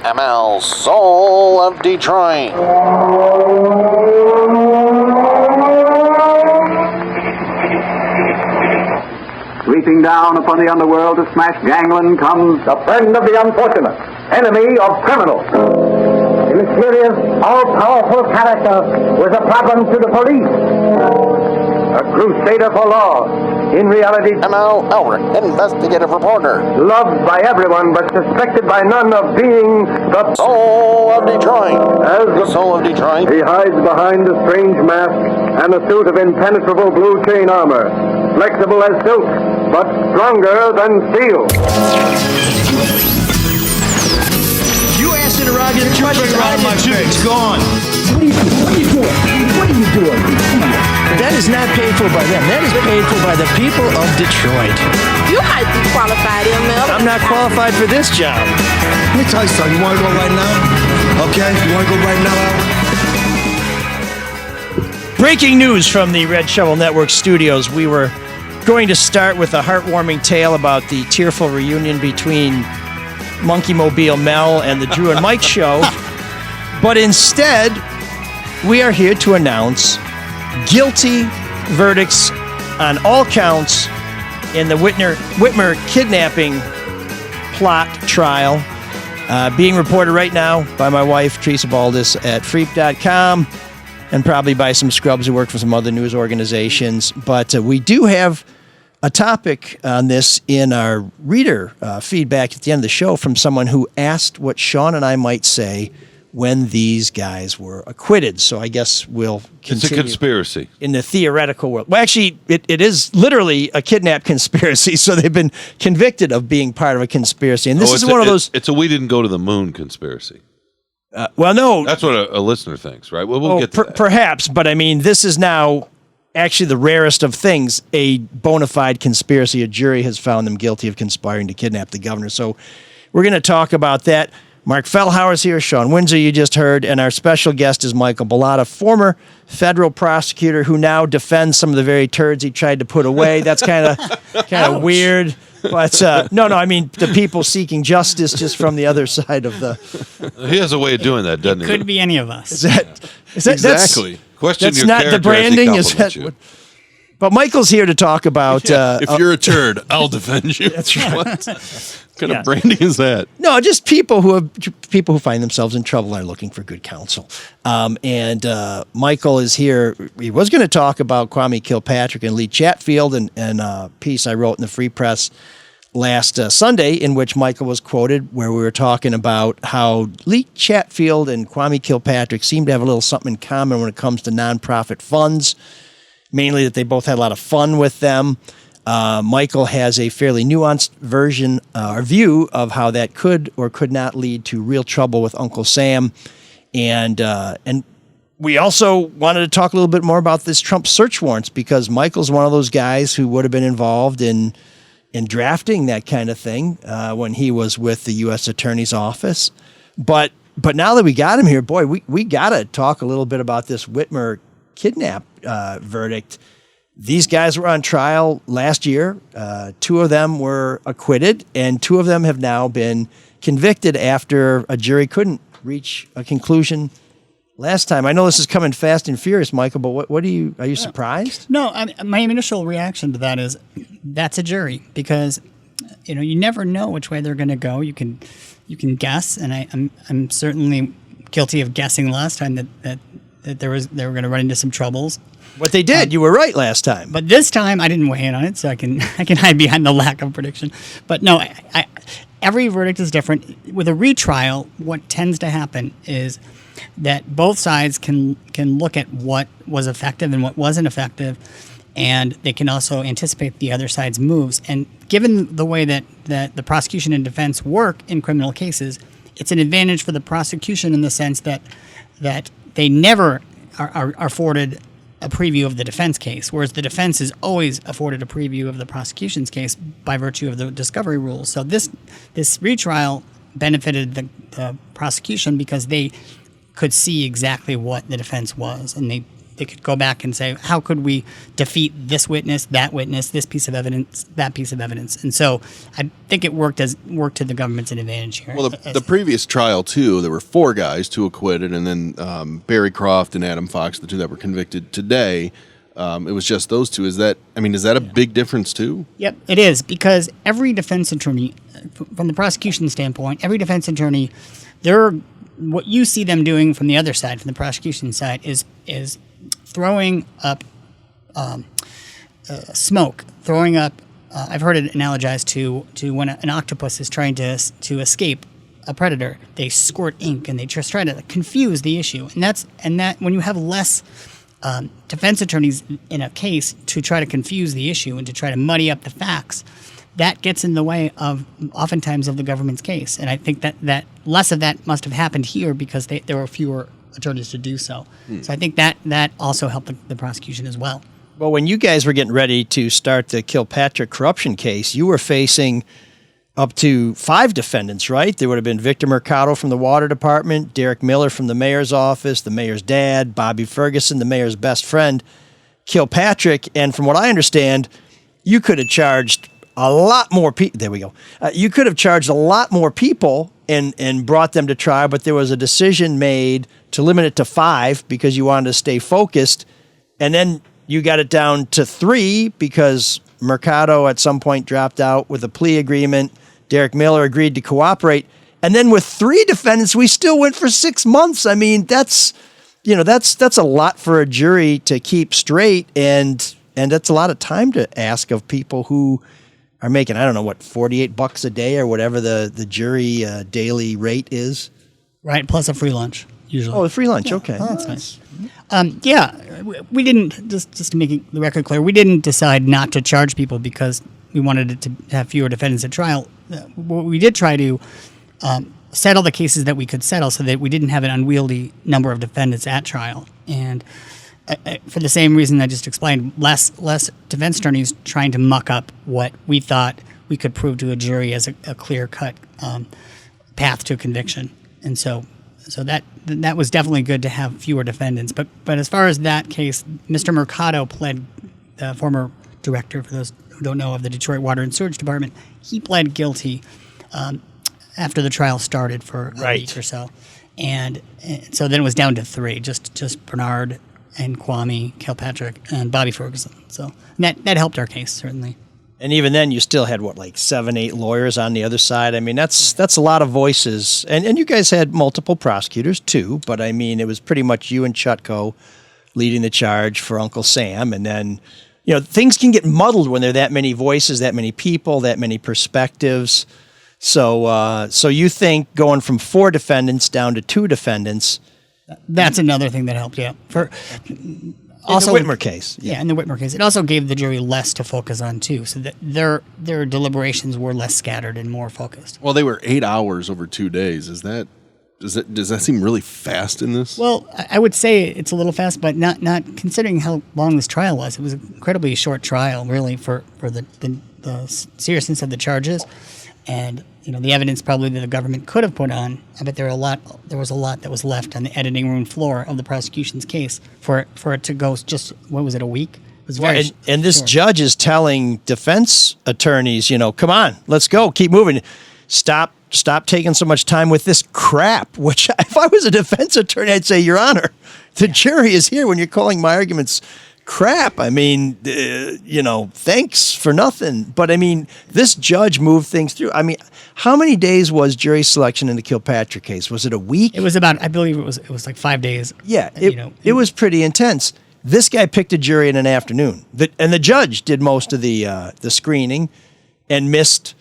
ML, Soul of Detroit. Sweeping down upon the underworld to smash gangland comes the friend of the unfortunate, enemy of criminals. The mysterious, all-powerful character was a problem to the police. A crusader for law. In reality, ML Elric, investigative reporter. loved by everyone but suspected by none of being the Soul of Detroit. As The Soul of Detroit. he hides behind a strange mask and a suit of impenetrable blue chain armor, flexible as silk, but stronger than steel. You asked interrogator question around my suit. It's gone. What are you doing? That is not paid for by them. That is paid for by the people of Detroit. You might be qualified, ML. I'm not qualified for this job. Let me tell you something. You want to go right now? Okay? You want to go right now? Breaking news from the Red Shovel Network studios. We were going to start with a heartwarming tale about the tearful reunion between Monkey Mobile Mel and the Drew and Mike show. But instead, we are here to announce guilty verdicts on all counts in the Whitmer kidnapping plot trial. Being reported right now by my wife, Teresa Baldus, at freep.com, and probably by some scrubs who work for some other news organizations. But we do have a topic on this in our reader feedback at the end of the show from someone who asked what Shawn and I might say when these guys were acquitted. So I guess we'll continue. It's a conspiracy. In the theoretical world. Well, actually, it is literally a kidnap conspiracy. So they've been convicted of being part of a conspiracy. And this is one of those... It's a we didn't go to the moon conspiracy. Well, no. That's what a listener thinks, right? Well, we'll get to that. Perhaps, but I mean, this is now actually the rarest of things, a bona fide conspiracy. A jury has found them guilty of conspiring to kidnap the governor. So we're going to talk about that. Marc Fellhauer's here, Shawn Windsor you just heard, and our special guest is Michael Bullotta, former federal prosecutor who now defends some of the very turds he tried to put away. That's kind of weird. But no, I mean the people seeking justice just from the other side of the... He has a way of doing that, doesn't he? Could be any of us. Is that exactly. Question that's your not the character as he branding? Is that compliments you. what, but Michael's here to talk about... If you're a turd, I'll defend you. That's right. What kind of branding is that? No, just people who find themselves in trouble are looking for good counsel. And Michael is here. He was going to talk about Kwame Kilpatrick and Lee Chatfield and a piece I wrote in the Free Press last Sunday in which Michael was quoted where we were talking about how Lee Chatfield and Kwame Kilpatrick seem to have a little something in common when it comes to nonprofit funds, mainly that they both had a lot of fun with them. Michael has a fairly nuanced version or view of how that could or could not lead to real trouble with Uncle Sam. And we also wanted to talk a little bit more about this Trump search warrants because Michael's one of those guys who would have been involved in drafting that kind of thing when he was with the U.S. Attorney's Office. But now that we got him here, boy, we got to talk a little bit about this Whitmer kidnap verdict. These guys were on trial last year. 2 of them were acquitted, and 2 of them have now been convicted after a jury couldn't reach a conclusion last time. I know this is coming fast and furious, Michael, but are you surprised? No, my initial reaction to that is that's a jury because you never know which way they're going to go. You can guess, and I'm certainly guilty of guessing last time that they were going to run into some troubles. What they did, you were right last time. But this time I didn't weigh in on it, so I can hide behind the lack of prediction. But no, every verdict is different. With a retrial, what tends to happen is that both sides can look at what was effective and what wasn't effective, and they can also anticipate the other side's moves. And given the way that the prosecution and defense work in criminal cases, it's an advantage for the prosecution in the sense that they never are afforded a preview of the defense case, whereas the defense is always afforded a preview of the prosecution's case by virtue of the discovery rules. So this retrial benefited the prosecution because they could see exactly what the defense was, and they go back and say, how could we defeat this witness, this piece of evidence, that piece of evidence? And so I think it worked to the government's advantage here. Well, the previous trial, too, there were 4 guys, 2 acquitted, and then Barry Croft and Adam Fox, the 2 that were convicted today. It was just those 2. Is that a big difference, too? Yep, it is, because every defense attorney, from the prosecution standpoint, every defense attorney, what you see them doing from the other side, from the prosecution side, is throwing up smoke, throwing up. I've heard it analogized to when an octopus is trying to escape a predator. They squirt ink and they just try to confuse the issue. And that when you have less defense attorneys in a case to try to confuse the issue and to try to muddy up the facts, that gets in the way of oftentimes of the government's case. And I think that less of that must have happened here because there were fewer attorneys to do so. So I think that also helped the prosecution as well. Well, when you guys were getting ready to start the Kilpatrick corruption case, you were facing up to 5 defendants, right? There would have been Victor Mercado from the Water Department, Derek Miller from the mayor's office, the mayor's dad, Bobby Ferguson, the mayor's best friend, Kilpatrick. And from what I understand, you could have charged a lot more people. There we go. You could have charged a lot more people and brought them to trial, but there was a decision made to limit it to 5 because you wanted to stay focused. And then you got it down to 3 because Mercado at some point dropped out with a plea agreement. Derek Miller agreed to cooperate. And then with 3 defendants, we still went for 6 months. I mean, that's a lot for a jury to keep straight. And that's a lot of time to ask of people who are making, I don't know, what, $48 a day or whatever the jury daily rate is. Right, plus a free lunch, usually. Oh, a free lunch, okay. Oh, that's nice. We didn't, just to make the record clear, we didn't decide not to charge people because we wanted it to have fewer defendants at trial. We did try to settle the cases that we could settle so that we didn't have an unwieldy number of defendants at trial. And for the same reason I just explained, less defense attorneys trying to muck up what we thought we could prove to a jury as a clear-cut path to conviction. And so that was definitely good to have fewer defendants. But as far as that case, Mr. Mercado pled, the former director, for those who don't know, of the Detroit Water and Sewage Department, he pled guilty after the trial started for a week or so. And so then it was down to 3, just Bernard and Kwame, Kilpatrick, and Bobby Ferguson. So that helped our case, certainly. And even then, you still had, 7, 8 lawyers on the other side? I mean, that's a lot of voices. And you guys had multiple prosecutors, too. But, I mean, it was pretty much you and Chutko leading the charge for Uncle Sam. And then, things can get muddled when there are that many voices, that many people, that many perspectives. So you think going from 4 defendants down to 2 defendants... That's another thing that helped, yeah. In the Whitmer case. Yeah, in the Whitmer case. It also gave the jury less to focus on, too, so that their deliberations were less scattered and more focused. Well, they were 8 hours over 2 days. Does that seem really fast in this? Well, I would say it's a little fast, but not considering how long this trial was. It was an incredibly short trial, really, for the seriousness of the charges. And the evidence probably that the government could have put on. I bet there was a lot that was left on the editing room floor of the prosecution's case for it to go just, what was it, a week? It was very and this judge is telling defense attorneys, come on, let's go, keep moving. Stop taking so much time with this crap, which if I was a defense attorney, I'd say, Your Honor, the jury is here when you're calling my arguments crap. I mean, thanks for nothing. But I mean, this judge moved things through. I mean, how many days was jury selection in the Kilpatrick case? Was it a week? It was about, I believe it was like 5 days. Yeah, it was pretty intense. This guy picked a jury in an afternoon, and the judge did most of the screening, and missed,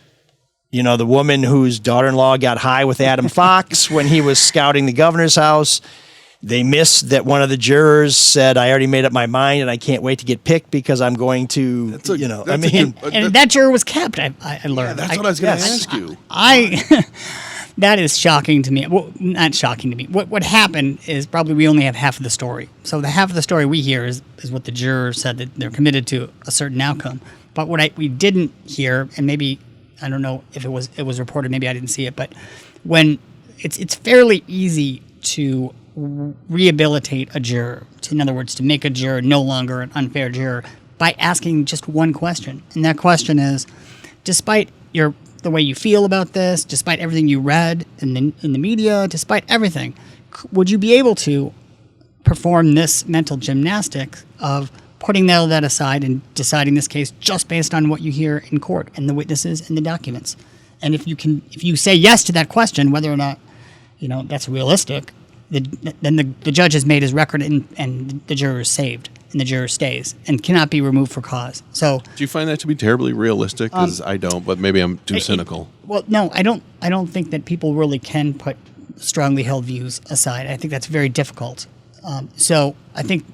the woman whose daughter-in-law got high with Adam Fox when he was scouting the governor's house. They missed that one of the jurors said, I already made up my mind and I can't wait to get picked because I'm going to, And that juror was kept, I learned. Yeah, that's what I was going to ask you. That is shocking to me. Well, not shocking to me. What happened is probably we only have half of the story. So the half of the story we hear is what the juror said, that they're committed to a certain outcome. But what we didn't hear, and maybe, I don't know if it was reported, maybe I didn't see it, but when it's fairly easy to rehabilitate a juror. In other words, to make a juror no longer an unfair juror by asking just one question. And that question is, despite the way you feel about this, despite everything you read in the media, despite everything, would you be able to perform this mental gymnastics of putting all that aside and deciding this case just based on what you hear in court and the witnesses and the documents? And if you say yes to that question, whether or not that's realistic, then the judge has made his record and the juror is saved and the juror stays and cannot be removed for cause. So, do you find that to be terribly realistic? Because I don't, but maybe I'm too cynical. Well, no, I don't think that people really can put strongly held views aside. I think that's very difficult. So I think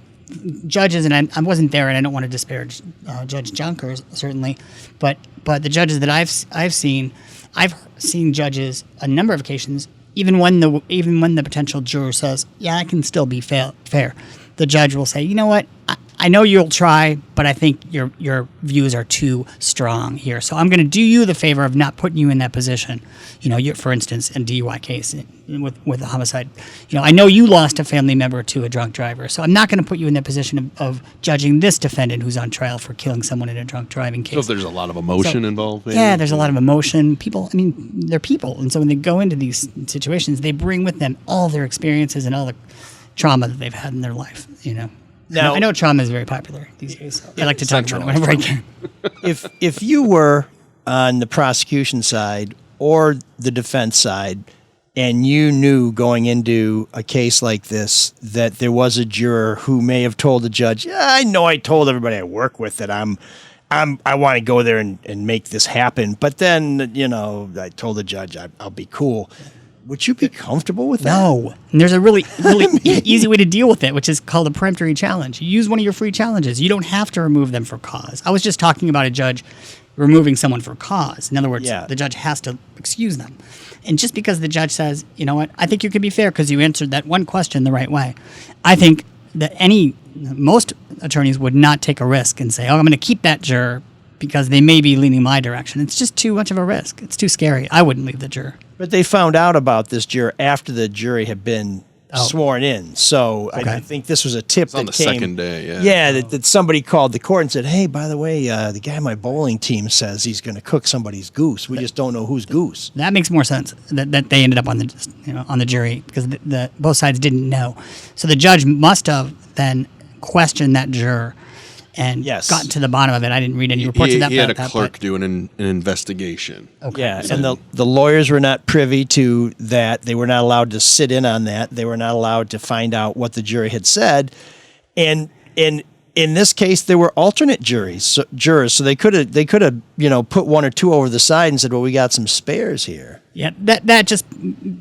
judges, and I wasn't there, and I don't want to disparage Judge Junkers certainly, but the judges that I've seen judges a number of occasions, even when the potential juror says, "Yeah, I can still be fair," the judge will say, "You know what? I know you'll try, but I think your views are too strong here. So I'm going to do you the favor of not putting you in that position. For instance, in a DUI case with a homicide, I know you lost a family member to a drunk driver, so I'm not going to put you in that position of judging this defendant who's on trial for killing someone in a drunk driving case." So if there's a lot of emotion involved, maybe? Yeah, there's a lot of emotion. People, they're people, and so when they go into these situations, they bring with them all their experiences and all the trauma that they've had in their life. Now, I know trauma is very popular these days. So I like to talk about it whenever I can. If you were on the prosecution side or the defense side, and you knew going into a case like this that there was a juror who may have told the judge, "Yeah, I know I told everybody I work with that I want to go there and make this happen, but then I told the judge I'll be cool." Would you be comfortable with that? No. And there's a really easy way to deal with it, which is called a peremptory challenge. You use one of your free challenges. You don't have to remove them for cause. I was just talking about a judge removing someone for cause. In other words, the judge has to excuse them. And just because the judge says, "You know what, I think you can be fair because you answered that one question the right way," I think that most attorneys would not take a risk and say, "Oh, I'm going to keep that juror because they may be leaning my direction." It's just too much of a risk. It's too scary. I wouldn't leave the juror. But they found out about this juror after the jury had been sworn in. So I think this was a tip that came. On the second day, that somebody called the court and said, "Hey, by the way, the guy on my bowling team says he's going to cook somebody's goose. We just don't know whose goose." That makes more sense that they ended up on the jury because both sides didn't know. So the judge must have then questioned that juror and gotten to the bottom of it. I didn't read any reports of that. He had a clerk do an investigation. Okay. Yeah, and the lawyers were not privy to that. They were not allowed to sit in on that. They were not allowed to find out what the jury had said. And in this case, there were alternate jurors, so they could have put one or two over the side and said, "Well, we got some spares here." Yeah, that just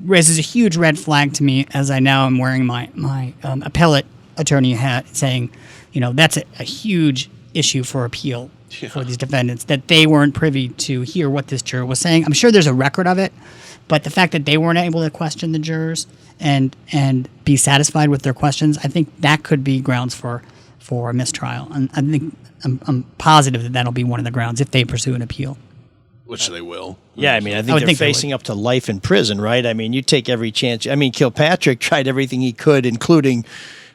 raises a huge red flag to me as I now am wearing my appellate attorney hat, saying, that's a huge issue for appeal for these defendants, that they weren't privy to hear what this juror was saying. I'm sure there's a record of it, but the fact that they weren't able to question the jurors and be satisfied with their questions, I think that could be grounds for a mistrial. And I think I'm positive that that'll be one of the grounds if they pursue an appeal. Which they will. Yeah, I think they're facing up to life in prison, right? You take every chance. Kilpatrick tried everything he could, including,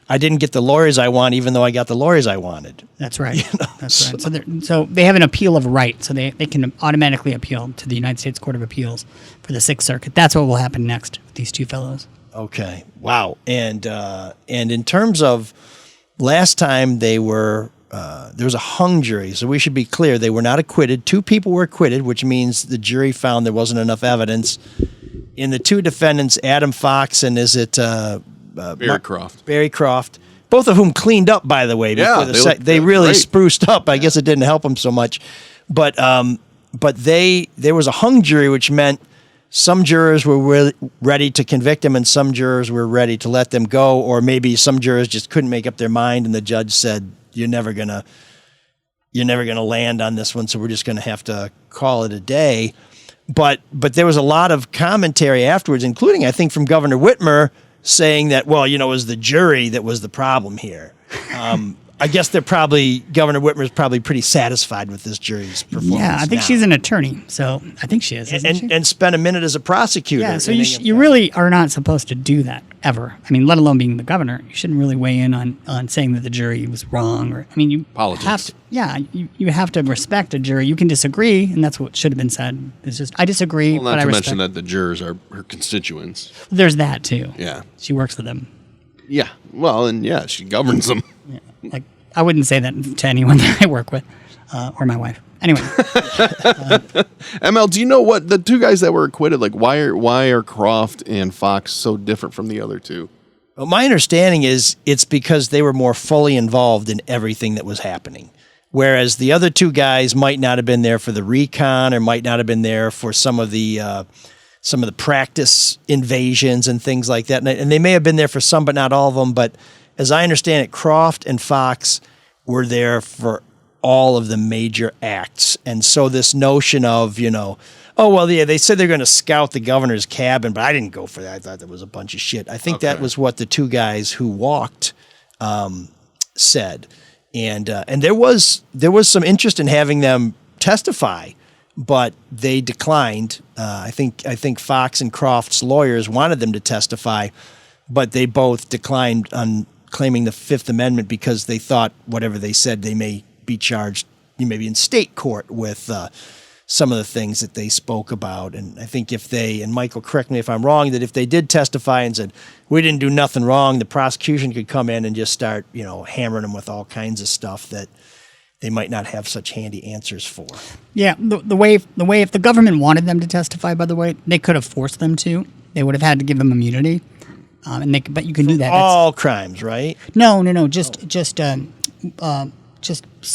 "I didn't get the lawyers I want, even though I got the lawyers I wanted." That's right. That's right. So they have an appeal of right. So they can automatically appeal to the United States Court of Appeals for the Sixth Circuit. That's what will happen next with these two fellows. Okay. Wow. And in terms of last time, there was a hung jury. So we should be clear. They were not acquitted. 2 people were acquitted, which means the jury found there wasn't enough evidence. In the 2 defendants, Adam Fox and Barry Croft, both of whom cleaned up, by the way. Before they really spruced up. I guess it didn't help them so much, but there was a hung jury, which meant some jurors were ready to convict them, and some jurors were ready to let them go, or maybe some jurors just couldn't make up their mind, and the judge said, "You're never gonna land on this one, so we're just gonna have to call it a day." But there was a lot of commentary afterwards, including I think from Governor Whitmer, saying that, well, it was the jury that was the problem here. I guess Governor Whitmer's probably pretty satisfied with this jury's performance. Yeah, I think now. she's an attorney, so I think she is. Isn't she? And spent a minute as a prosecutor. Yeah, so you really are not supposed to do that ever. I mean, let alone being the governor. You shouldn't really weigh in on saying that the jury was wrong. Or I mean, you Politics. have to. Yeah, you have to respect a jury. You can disagree, and that's what should have been said. It's just I disagree, Well, but not I to respect. mention that the jurors are her constituents. There's that too. Yeah. She works for them. Yeah. Well, and yeah, she governs them. Yeah. Like I wouldn't say that to anyone that I work with, or my wife. Anyway, ML, do you know what the two guys that were acquitted? Like, why are Croft and Fox so different from the other two? Well, my understanding is it's because they were more fully involved in everything that was happening. Whereas the other two guys might not have been there for the recon or might not have been there for some of the practice invasions and things like that. And they may have been there for some, but not all of them. But as I understand it, Croft and Fox were there for all of the major acts. And so this notion of, oh, well, yeah, they said they're going to scout the governor's cabin, but I didn't go for that. I thought that was a bunch of shit. I think that was what the two guys who walked said. And there was some interest in having them testify, but they declined. I think Fox and Croft's lawyers wanted them to testify, but they both declined on claiming the Fifth Amendment because they thought whatever they said, they may be charged, maybe in state court with some of the things that they spoke about. And I think and Michael, correct me if I'm wrong, that if they did testify and said, we didn't do nothing wrong, the prosecution could come in and just start, hammering them with all kinds of stuff that they might not have such handy answers for. yeah, the way if the government wanted them to testify, by the way, they could have forced them to. They would have had to give them immunity, but you can do that. All crimes, right? No, just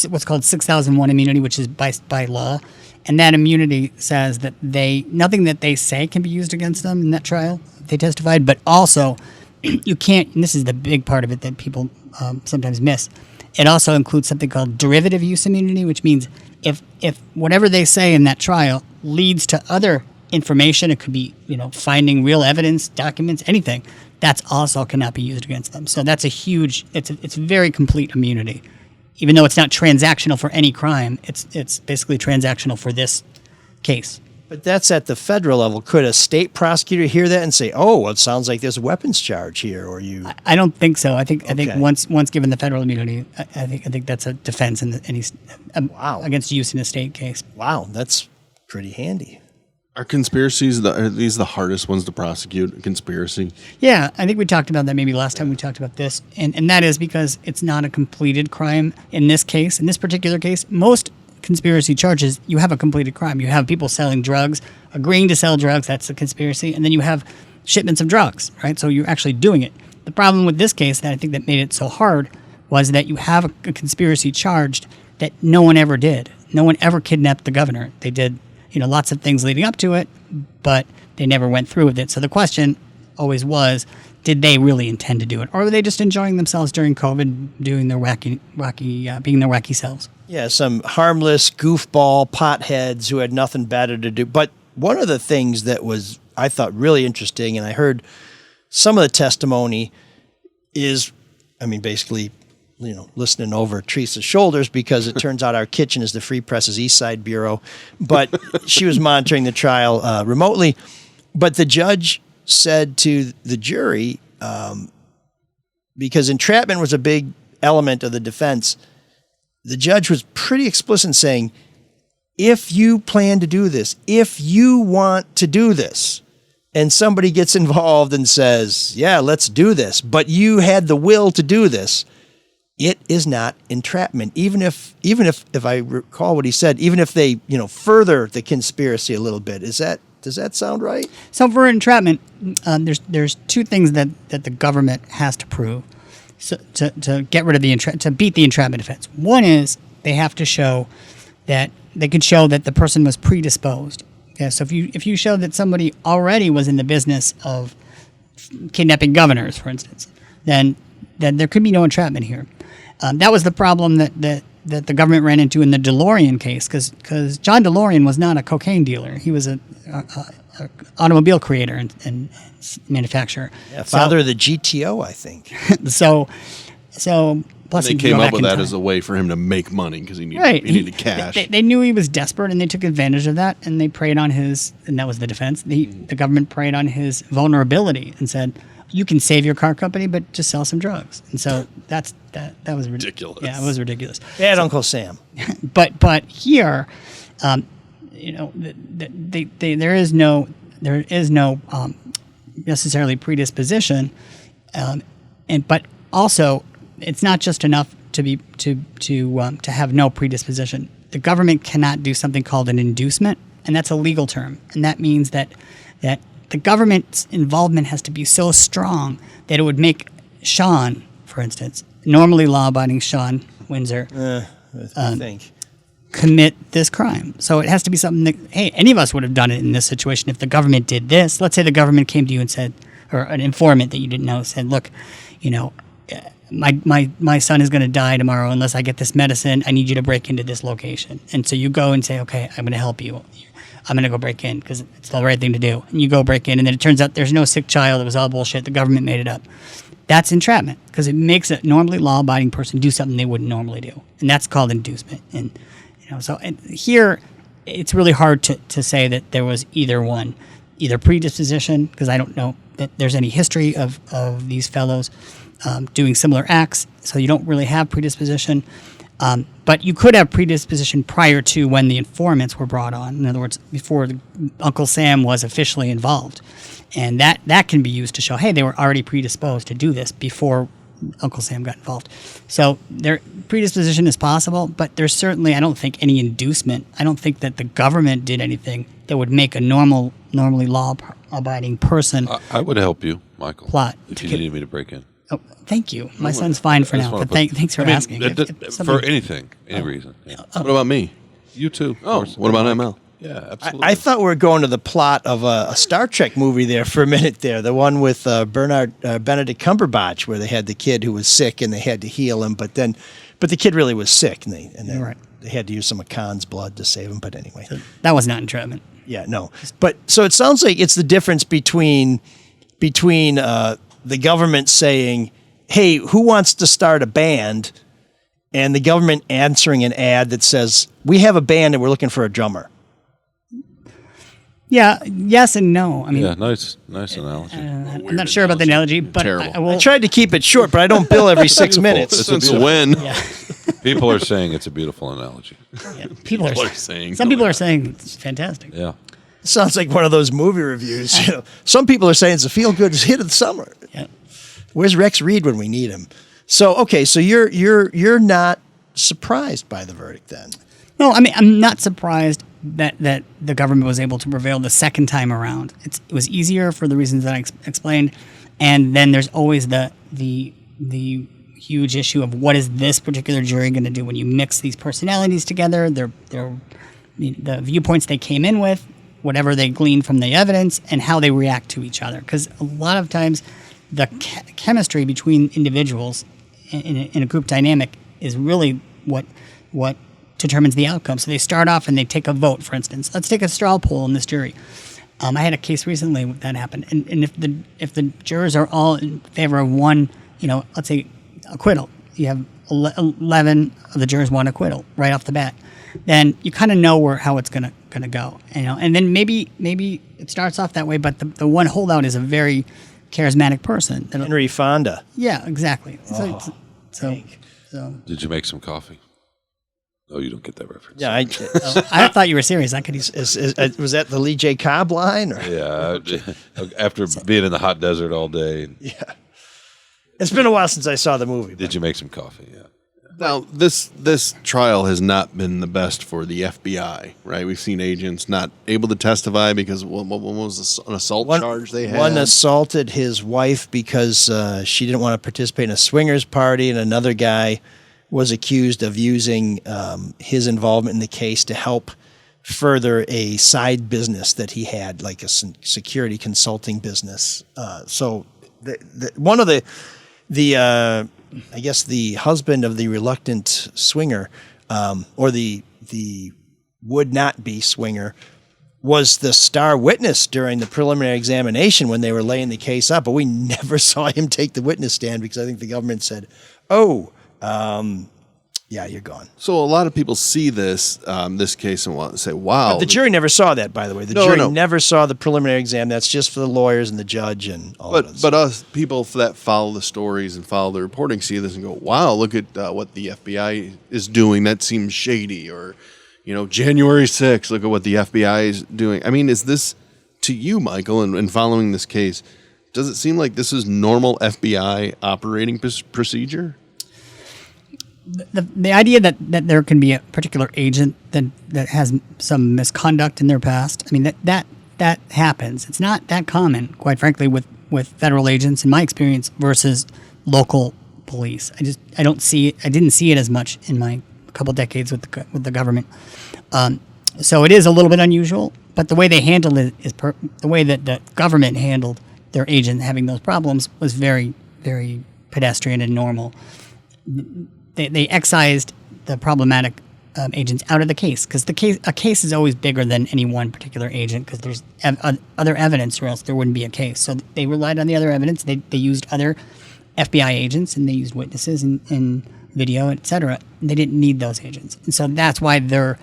what's called 6001 immunity, which is by law, and that immunity says that nothing that they say can be used against them in that trial if they testified, but also you can't. And this is the big part of it that people sometimes miss. It also includes something called derivative use immunity, which means if whatever they say in that trial leads to other information, it could be finding real evidence, documents, anything. That's also cannot be used against them. So that's it's very complete immunity. Even though it's not transactional for any crime, it's basically transactional for this case. But that's at the federal level. Could a state prosecutor hear that and say, "Oh, well, it sounds like there's a weapons charge here," or you? I don't think so. I think once given the federal immunity, I think that's a defense against use in a state case. Wow, that's pretty handy. Are conspiracies are these the hardest ones to prosecute? A conspiracy? Yeah, I think we talked about that maybe last time we talked about this, and that is because it's not a completed crime in this case. In this particular case, most conspiracy charges, you have a completed crime. You have people selling drugs, agreeing to sell drugs, that's a conspiracy, and then you have shipments of drugs, right? So you're actually doing it. The problem with this case that I think that made it so hard was that you have a conspiracy charged that no one ever did. No one ever kidnapped the governor. They did lots of things leading up to it, but they never went through with it. So the question always was, did they really intend to do it? Or were they just enjoying themselves during COVID, doing their being their wacky selves? Yeah, some harmless goofball potheads who had nothing better to do. But one of the things that was, I thought, really interesting, and I heard some of the testimony is, basically, listening over Teresa's shoulders because it turns out our kitchen is the Free Press's East Side Bureau. But she was monitoring the trial remotely. But the judge said to the jury, because entrapment was a big element of the defense, the judge was pretty explicit in saying, if you plan to do this, if you want to do this, and somebody gets involved and says, yeah, let's do this, but you had the will to do this, it is not entrapment. Even if I recall what he said, even if they, further the conspiracy a little bit, does that sound right? So for entrapment, there's two things that the government has to prove to get rid of to beat the entrapment defense. One is they have to show that they could show that the person was predisposed. Okay, so if you show that somebody already was in the business of kidnapping governors, for instance, then there could be no entrapment here. That was the problem that the government ran into in the DeLorean case, because John DeLorean was not a cocaine dealer. He was a automobile creator and manufacturer. Yeah, father of the GTO, I think. So Plus, They he could came go up back with in that time. as a way for him to make money because he needed, Right. he needed cash. They knew he was desperate, and they took advantage of that, and they preyed on his, and that was the defense. The government preyed on his vulnerability and said, you can save your car company, but just sell some drugs. And so that was Ridiculous. Yeah, it was ridiculous. Bad Uncle Sam. But here, you know, there is no necessarily predisposition, but also it's not just enough to have no predisposition. The government cannot do something called an inducement, and that's a legal term, and that means that the government's involvement has to be so strong that it would make Shawn, for instance, normally law-abiding Shawn Windsor, I think. commit this crime. So it has to be something that, hey, any of us would have done it in this situation if the government did this. Let's say the government came to you and said, or an informant that you didn't know said, look, you know, my son is going to die tomorrow unless I get this medicine. I need you to break into this location. And so you go and say, okay, I'm going to help you. I'm going to go break in because it's the right thing to do. And you go break in, and then it turns out there's no sick child. It was all bullshit. The government made it up. That's entrapment because it makes a normally law-abiding person do something they wouldn't normally do. And that's called inducement. And so here, it's really hard to say that there was either predisposition, because I don't know that there's any history of these fellows doing similar acts, so you don't really have predisposition. But you could have predisposition prior to when the informants were brought on. In other words, before Uncle Sam was officially involved. And that can be used to show, hey, they were already predisposed to do this before Uncle Sam got involved. So their predisposition is possible, but there's certainly, I don't think, any inducement. I don't think that the government did anything that would make a normally law-abiding person I would help you, Michael, plot if to you get- needed me to break in. Oh, thank you. My son's fine for I just now, wanna but put- thanks for I mean, asking. for something- anything, any reason. Yeah. What about me? You too. of Oh, course. what about ML? Yeah, absolutely. I thought we were going to the plot of a Star Trek movie there for a minute there, the one with Benedict Cumberbatch, where they had the kid who was sick and they had to heal him, but the kid really was sick, and they had to use some of Khan's blood to save him. But anyway, That was not entrapment. yeah, no. But so it sounds like it's the difference between the government saying, "Hey, who wants to start a band?" and the government answering an ad that says, "We have a band and we're looking for a drummer." Yeah, yes and no. I mean, Yeah, nice analogy. I'm not sure about the analogy, but Terrible. I will. I tried to keep it short, but I don't bill every 6 minutes. Since when? People are saying it's a beautiful analogy. People are saying some people are saying it's fantastic. Yeah. Sounds like one of those movie reviews. You know, some people are saying it's a feel-good hit of the summer. Yeah. Where's Rex Reed when we need him? So okay, so you're not surprised by the verdict then? No, I mean I'm not surprised that the government was able to prevail the second time around. It was easier for the reasons that I explained, and then there's always the huge issue of what is this particular jury going to do when you mix these personalities together. The viewpoints they came in with, whatever they gleaned from the evidence, and how they react to each other. Because a lot of times, the chemistry between individuals in a group dynamic is really what determines the outcome. So they start off and they take a vote, for instance. Let's take a straw poll in this jury. I had a case recently that happened, and if the jurors are all in favor of one, let's say acquittal, you have 11 of the jurors want acquittal right off the bat, then you kind of know how it's gonna go, and then maybe it starts off that way, but the one holdout is a very charismatic person. Henry Fonda. Yeah, exactly. So Did you make some coffee? Oh, you don't get that reference. Yeah, I thought you were serious. I could use. Was that the Lee J. Cobb line? Or? Yeah. After being in the hot desert all day. Yeah. It's been a while since I saw the movie. Did you make some coffee? Yeah. Now, this trial has not been the best for the FBI, right? We've seen agents not able to testify because what was an assault charge they had? One assaulted his wife because she didn't want to participate in a swingers party, and another guy was accused of using his involvement in the case to help further a side business that he had, like a security consulting business. So one of the I guess the husband of the reluctant swinger, or the would not be swinger, was the star witness during the preliminary examination when they were laying the case up. But we never saw him take the witness stand because I think the government said, "Oh, Yeah, you're gone. So a lot of people see this case and say, "Wow." But the jury never saw that, by the way. The jury never saw the preliminary exam. That's just for the lawyers and the judge and all of that. But us people that follow the stories and follow the reporting see this and go, "Wow, look at what the FBI is doing. That seems shady." Or, January 6th, look at what the FBI is doing. I mean, is this to you, Michael, and following this case? Does it seem like this is normal FBI operating procedure? The idea that there can be a particular agent that has some misconduct in their past, I mean, that happens. It's not that common, quite frankly, with federal agents, in my experience, versus local police. I don't see it. I didn't see it as much in my couple decades with the government. So it is a little bit unusual, but the way they handled it the way that the government handled their agent having those problems was very, very pedestrian and normal. They excised the problematic agents out of the case because a case is always bigger than any one particular agent because there's other evidence or else there wouldn't be a case. So they relied on the other evidence. They used other FBI agents and they used witnesses and video, etc. They didn't need those agents, and so that's why their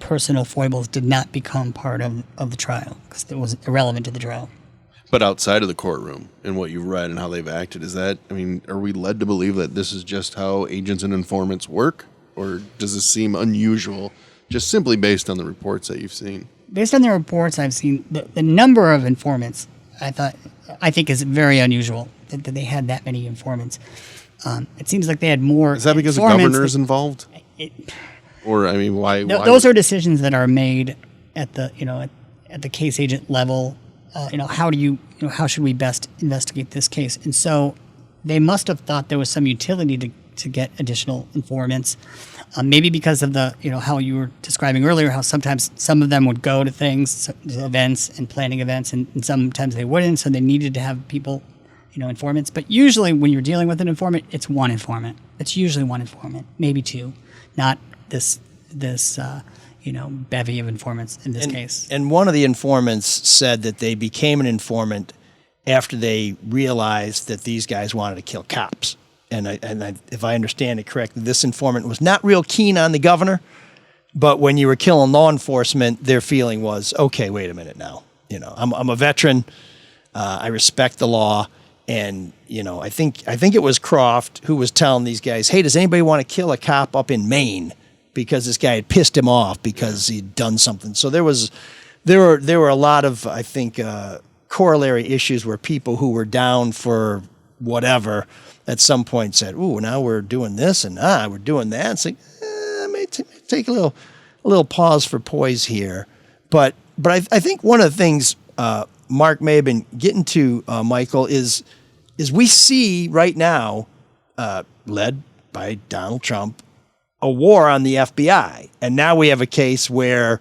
personal foibles did not become part of the trial because it was irrelevant to the trial. But outside of the courtroom and what you've read and how they've acted, are we led to believe that this is just how agents and informants work? Or does this seem unusual just simply based on the reports that you've seen? Based on the reports I've seen, the number of informants, I think is very unusual that they had that many informants. It seems like they had more. Is that because the governor's involved? Why? Those are decisions that are made at the case agent level. How should we best investigate this case? And so they must have thought there was some utility to get additional informants, maybe because of how you were describing earlier, how sometimes some of them would go to events and planning events, and sometimes they wouldn't, so they needed to have people, informants. But usually when you're dealing with an informant, it's one informant. It's usually one informant, maybe two, not this bevy of informants in this case. And one of the informants said that they became an informant after they realized that these guys wanted to kill cops. And if I understand it correctly, this informant was not real keen on the governor, but when you were killing law enforcement, their feeling was, okay, wait a minute now. I'm a veteran. I respect the law. And, I think it was Croft who was telling these guys, hey, does anybody want to kill a cop up in Maine? Because this guy had pissed him off because he'd done something. So there were a lot of, I think, corollary issues where people who were down for whatever at some point said, ooh, now we're doing this and we're doing that. It's like, I may take a little pause for poise here. But I think one of the things Marc may have been getting to, Michael, is we see right now, led by Donald Trump, a war on the FBI. And now we have a case where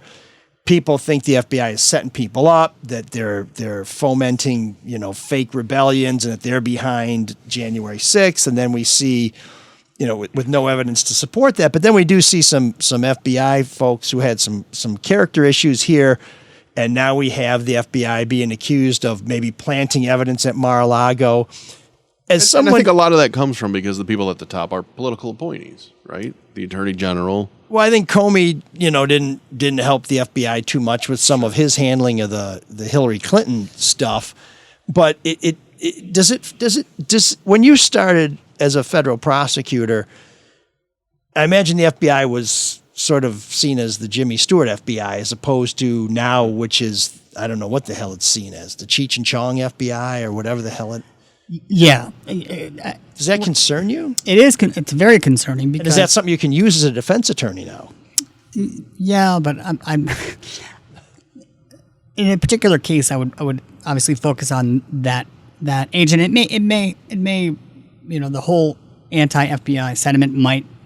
people think the FBI is setting people up, that they're fomenting, fake rebellions, and that they're behind January 6th. And then we see, with no evidence to support that. But then we do see some FBI folks who had some character issues here. And now we have the FBI being accused of maybe planting evidence at Mar-a-Lago. And I think a lot of that comes from because the people at the top are political appointees, right? The attorney general. Well, I think Comey, didn't help the FBI too much with some of his handling of the Hillary Clinton stuff. But does when you started as a federal prosecutor, I imagine the FBI was sort of seen as the Jimmy Stewart FBI as opposed to now, which is, I don't know what the hell it's seen as, the Cheech and Chong FBI or whatever the hell it. Yeah. Does that concern you? It is. It's very concerning because. And is that something you can use as a defense attorney now? Yeah, but I'm in a particular case, I would obviously focus on that agent. It may the whole anti-FBI sentiment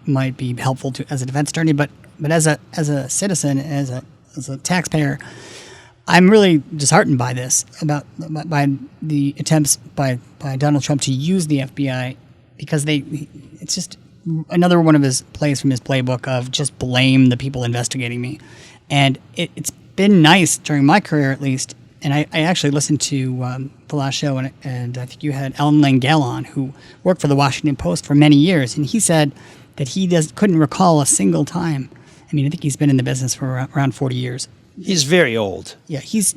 might be helpful to as a defense attorney, but as a citizen, as a taxpayer, I'm really disheartened by this, by the attempts by Donald Trump to use the FBI because it's just another one of his plays from his playbook of just blame the people investigating me. And it's been nice during my career at least, And I actually listened to the last show, and I think you had Ellen Langell on, who worked for the Washington Post for many years, and he said that he couldn't recall a single time. I mean, I think he's been in the business for around 40 years. He's very old. Yeah, he's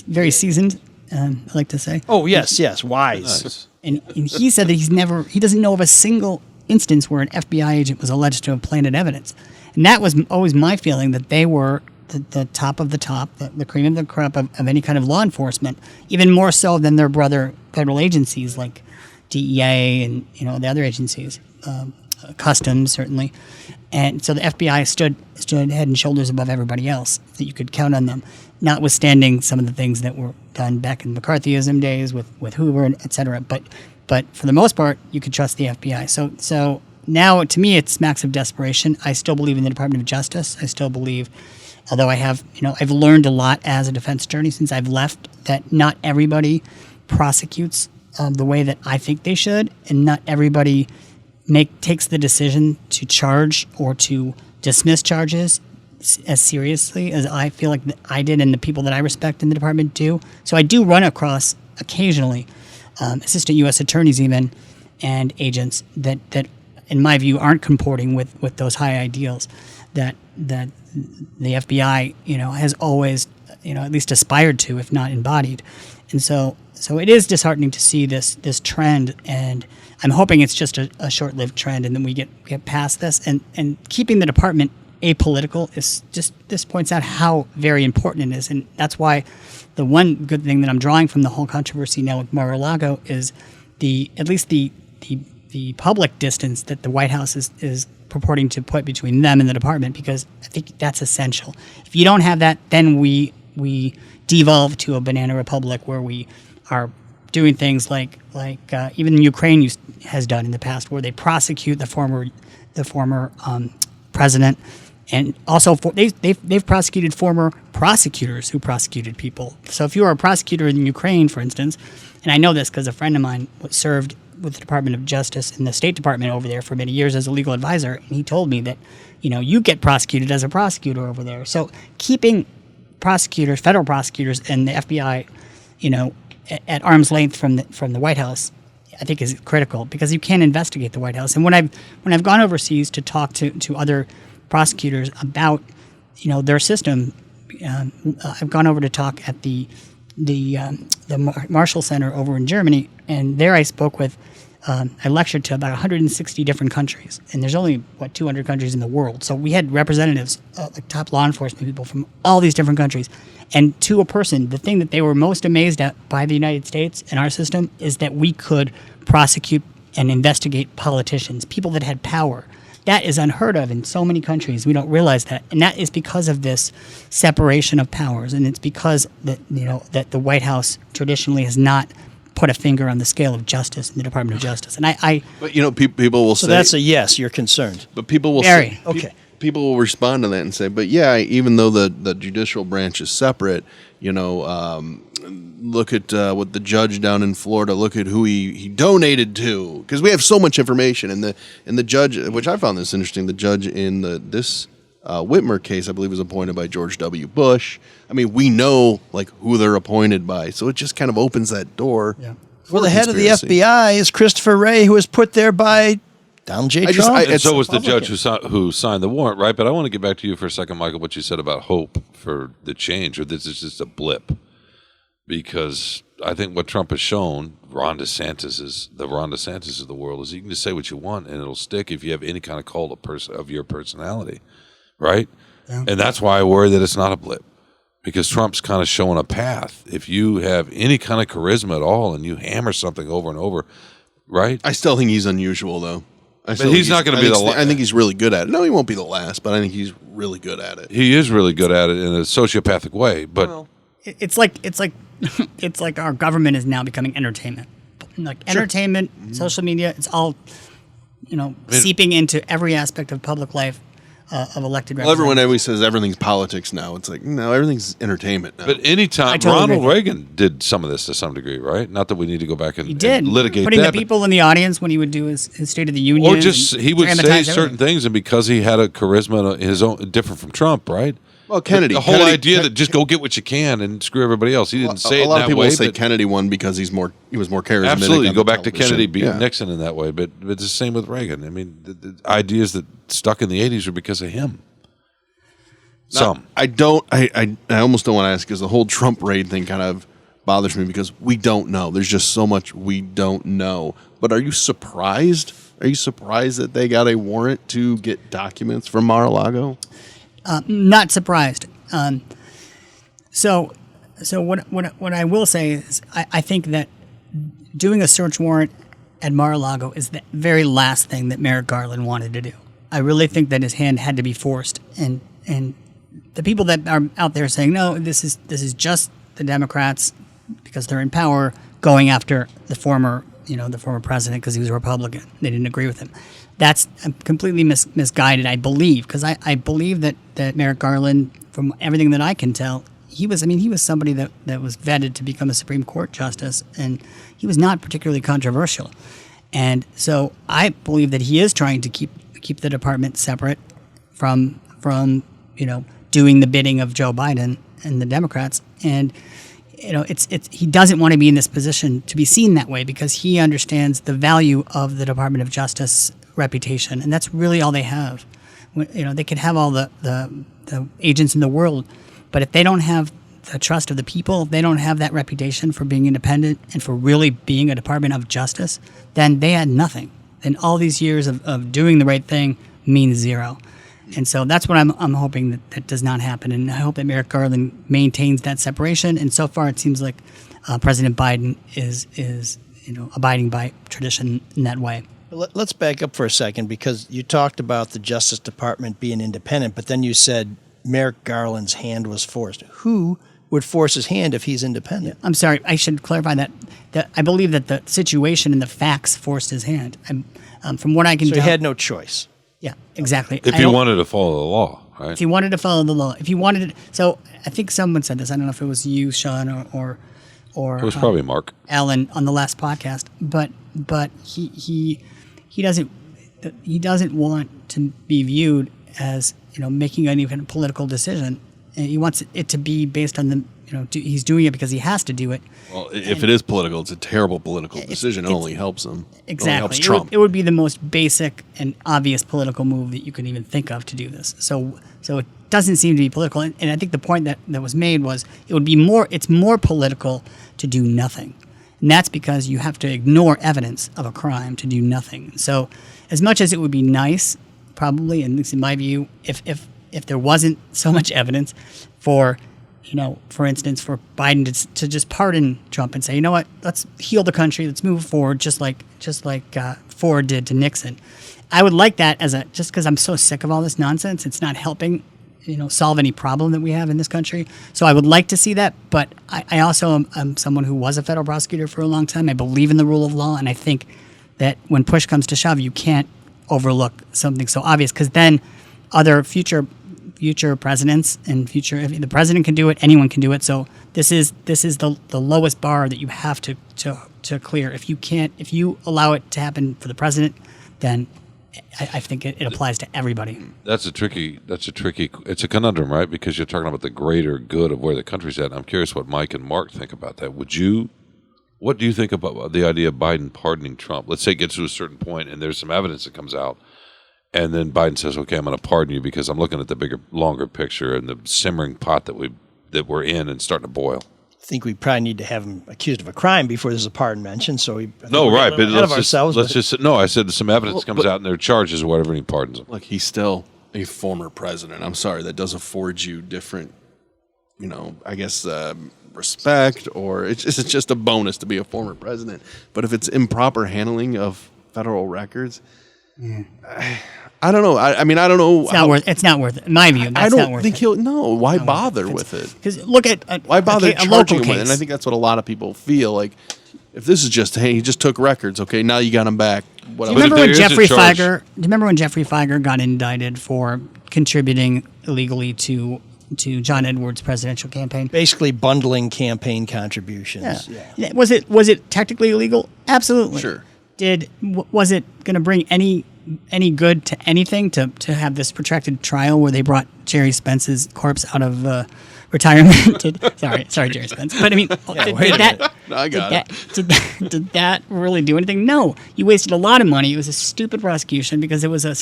very seasoned, I like to say. Oh, yes, wise. Nice. And he said that he doesn't know of a single instance where an FBI agent was alleged to have planted evidence. And that was always my feeling, that they were the top of the top, the cream of the crop of any kind of law enforcement, even more so than their brother federal agencies like DEA and the other agencies, Customs certainly. And so the FBI stood head and shoulders above everybody else, that you could count on them, notwithstanding some of the things that were done back in McCarthyism days with Hoover, et cetera. But for the most part, you could trust the FBI. So now, to me, it smacks of desperation. I still believe in the Department of Justice. I still believe, although I've learned a lot as a defense attorney since I've left, that not everybody prosecutes the way that I think they should, and not everybody takes the decision to charge or to dismiss charges as seriously as I feel like I did, and the people that I respect in the department do. So I do run across occasionally assistant U.S. attorneys even and agents that in my view aren't comporting with those high ideals that the FBI has always at least aspired to, if not embodied. And so it is disheartening to see this trend, and I'm hoping it's just a short-lived trend, and then we get past this. And keeping the department apolitical this points out how very important it is, and that's why the one good thing that I'm drawing from the whole controversy now with Mar-a-Lago is at least the public distance that the White House is purporting to put between them and the department, because I think that's essential. If you don't have that, then we devolve to a banana republic where we are doing things like even Ukraine has done in the past, where they prosecute the former president, and also they've prosecuted former prosecutors who prosecuted people. So if you are a prosecutor in Ukraine, for instance, and I know this because a friend of mine served with the Department of Justice in the State Department over there for many years as a legal advisor, and he told me that you get prosecuted as a prosecutor over there. So keeping prosecutors, federal prosecutors, and the FBI, at arm's length from the White House, I think is critical, because you can't investigate the White House. And when I've gone overseas to talk to other prosecutors about their system, I've gone over to talk at the Marshall Center over in Germany, and there I spoke with. I lectured to about 160 different countries, and there's only 200 countries in the world. So we had representatives, like top law enforcement people from all these different countries. And to a person, the thing that they were most amazed at by the United States and our system is that we could prosecute and investigate politicians, people that had power. That is unheard of in so many countries. We don't realize that, and that is because of this separation of powers, and it's because that the White House traditionally has not put a finger on the scale of justice in the Department of Justice. And But people will say, so that's a yes. You're concerned. But people will say, okay. People will respond to that and say, but yeah, even though the judicial branch is separate, look at what the judge down in Florida, look at who he donated to, because we have so much information. And the judge, which I found this interesting, the judge in this Whitmer case, I believe, was appointed by George W. Bush. I mean, we know who they're appointed by, so it just kind of opens that door. Yeah. Well, the head of the FBI is Christopher Wray, who was put there by Donald J. Trump. And so was the judge who signed the warrant, right? But I want to get back to you for a second, Michael, what you said about hope for the change, or this is just a blip. Because I think what Trump has shown, Ron DeSantis of the world, is you can just say what you want and it'll stick if you have any kind of cult of your personality, right? Yeah. And that's why I worry that it's not a blip. Because Trump's kind of showing a path. If you have any kind of charisma at all and you hammer something over and over, right? I still think he's unusual, though. But he's not going to be the last. I think he's really good at it. No, he won't be the last, but I think he's really good at it. He is really good at it in a sociopathic way. But it's like our government is now becoming entertainment. Entertainment, social media, it's all seeping into every aspect of public life. Of elected representatives. Well, everyone always says everything's politics now. It's like, no, everything's entertainment now. But anytime, Ronald Reagan did some of this to some degree, right? Not that we need to go back and litigate putting that. The people in the audience when he would do his State of the Union. Or just, he would say certain things, and because he had a charisma his own, different from Trump, right? Well, Kennedy. The whole Kennedy- idea that just go get what you can and screw everybody else. He didn't say it a lot in of that people way. say but Kennedy won because he was more charismatic. absolutely, on go the back to television. Kennedy beating Yeah. Nixon in that way. But it's the same with Reagan. I mean, the ideas that stuck in the 80s were because of him. Some. I almost don't want to ask because the whole Trump raid thing kind of bothers me because we don't know. There's just so much we don't know. But are you surprised? Are you surprised that they got a warrant to get documents from Mar-a-Lago? Not surprised. So what I will say is I think that doing a search warrant at Mar-a-Lago is the very last thing that Merrick Garland wanted to do. I really think that his hand had to be forced, and the people that are out there saying no, this is just the Democrats because they're in power going after the former president because he was a Republican. They didn't agree with him. That's completely misguided, I believe, because I believe that Merrick Garland, from everything that I can tell, he was somebody that was vetted to become a Supreme Court justice, and he was not particularly controversial. And so I believe that he is trying to keep the department separate from doing the bidding of Joe Biden and the Democrats. And he doesn't want to be in this position to be seen that way because he understands the value of the Department of Justice reputation, and that's really all they have. They could have all the agents in the world, but if they don't have the trust of the people, if they don't have that reputation for being independent and for really being a Department of Justice, then they had nothing. Then all these years of doing the right thing means zero. And so that's what I'm hoping that does not happen. And I hope that Merrick Garland maintains that separation. And so far, it seems like President Biden is abiding by tradition in that way. Let's back up for a second because you talked about the Justice Department being independent, but then you said Merrick Garland's hand was forced. Who would force his hand if he's independent? I'm sorry, I should clarify that I believe that the situation and the facts forced his hand. From what I can tell, he had no choice. Yeah, exactly. If he wanted to follow the law, right? If he wanted to follow the law, if he wanted to, so I think someone said this. I don't know if it was you, Shawn, or it was probably Marc Allen on the last podcast. But he doesn't want to be viewed as making any kind of political decision. And he wants it to be based on he's doing it because he has to do it. Well, if it is political, it's a terrible political decision. It only helps him. Exactly. It only helps Trump. It would be the most basic and obvious political move that you could even think of to do this. So it doesn't seem to be political. And I think the point that was made was it's more political to do nothing. And that's because you have to ignore evidence of a crime to do nothing. So as much as it would be nice, probably, and at least in my view, if there wasn't so much evidence for instance, for Biden to just pardon Trump and say, you know what, let's heal the country, let's move forward, just like Ford did to Nixon. I would like that just because I'm so sick of all this nonsense. It's not helping, solve any problem that we have in this country. So I would like to see that, but I also am someone who was a federal prosecutor for a long time. I believe in the rule of law, and I think that when push comes to shove, you can't overlook something so obvious because then other future presidents and if the president can do it, anyone can do it. So this is the lowest bar that you have to clear. If you allow it to happen for the president, then I think it applies to everybody. It's a conundrum, right? Because you're talking about the greater good of where the country's at. I'm curious what Mike and Marc think about that. What do you think about the idea of Biden pardoning Trump? Let's say it gets to a certain point and there's some evidence that comes out. And then Biden says, "Okay, I'm going to pardon you because I'm looking at the bigger, longer picture and the simmering pot that we're in and starting to boil." I think we probably need to have him accused of a crime before there's a pardon mentioned. So I said some evidence comes out and there are charges or whatever, and he pardons him. Look, he's still a former president. I'm sorry, that does afford you different, respect, or it's just a bonus to be a former president. But if it's improper handling of federal records. I don't know. I mean, I don't know. It's not worth it. In my view, that's not worth it. Why bother with it? Because look at why bother a local charging him with it? And I think that's what a lot of people feel like. If this is just, hey, he just took records. Okay, now you got him back. Do you remember when Jeffrey Feiger got indicted for contributing illegally to John Edwards' presidential campaign? Basically, bundling campaign contributions. Yeah. Was it technically illegal? Absolutely. Sure. Was it going to bring any good to anything to have this protracted trial where they brought Jerry Spence's corpse out of retirement? Sorry, Jerry Spence. But I mean, did that really do anything? No, you wasted a lot of money. It was a stupid prosecution because it was a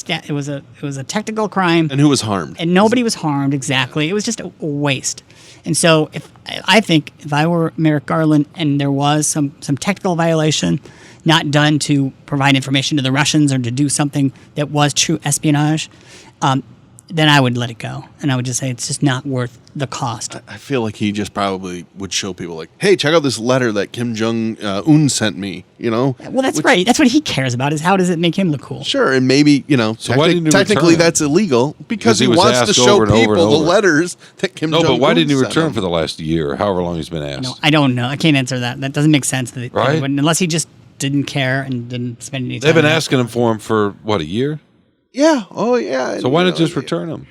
technical crime. And who was harmed? And nobody was harmed. Exactly. It was just a waste. And so, if I were Merrick Garland and there was some technical violation not done to provide information to the Russians or to do something that was true espionage, then I would let it go. And I would just say it's just not worth the cost. I feel like he just probably would show people like, hey, check out this letter that Kim Jong-un sent me, Well, that's right. That's what he cares about is how does it make him look cool. Sure, and maybe, So why didn't he technically return? that's illegal because he was wants to asked show over and people over and the over. letters that Kim Jong-un No, but why didn't he sent return him. for the last year or however long he's been asked? No, I don't know. I can't answer that. That doesn't make sense. That he Right? wouldn't, unless he just didn't care and didn't spend any time. They've been on it. asking him for him for, what, a year? Yeah, oh yeah. So why not just return him?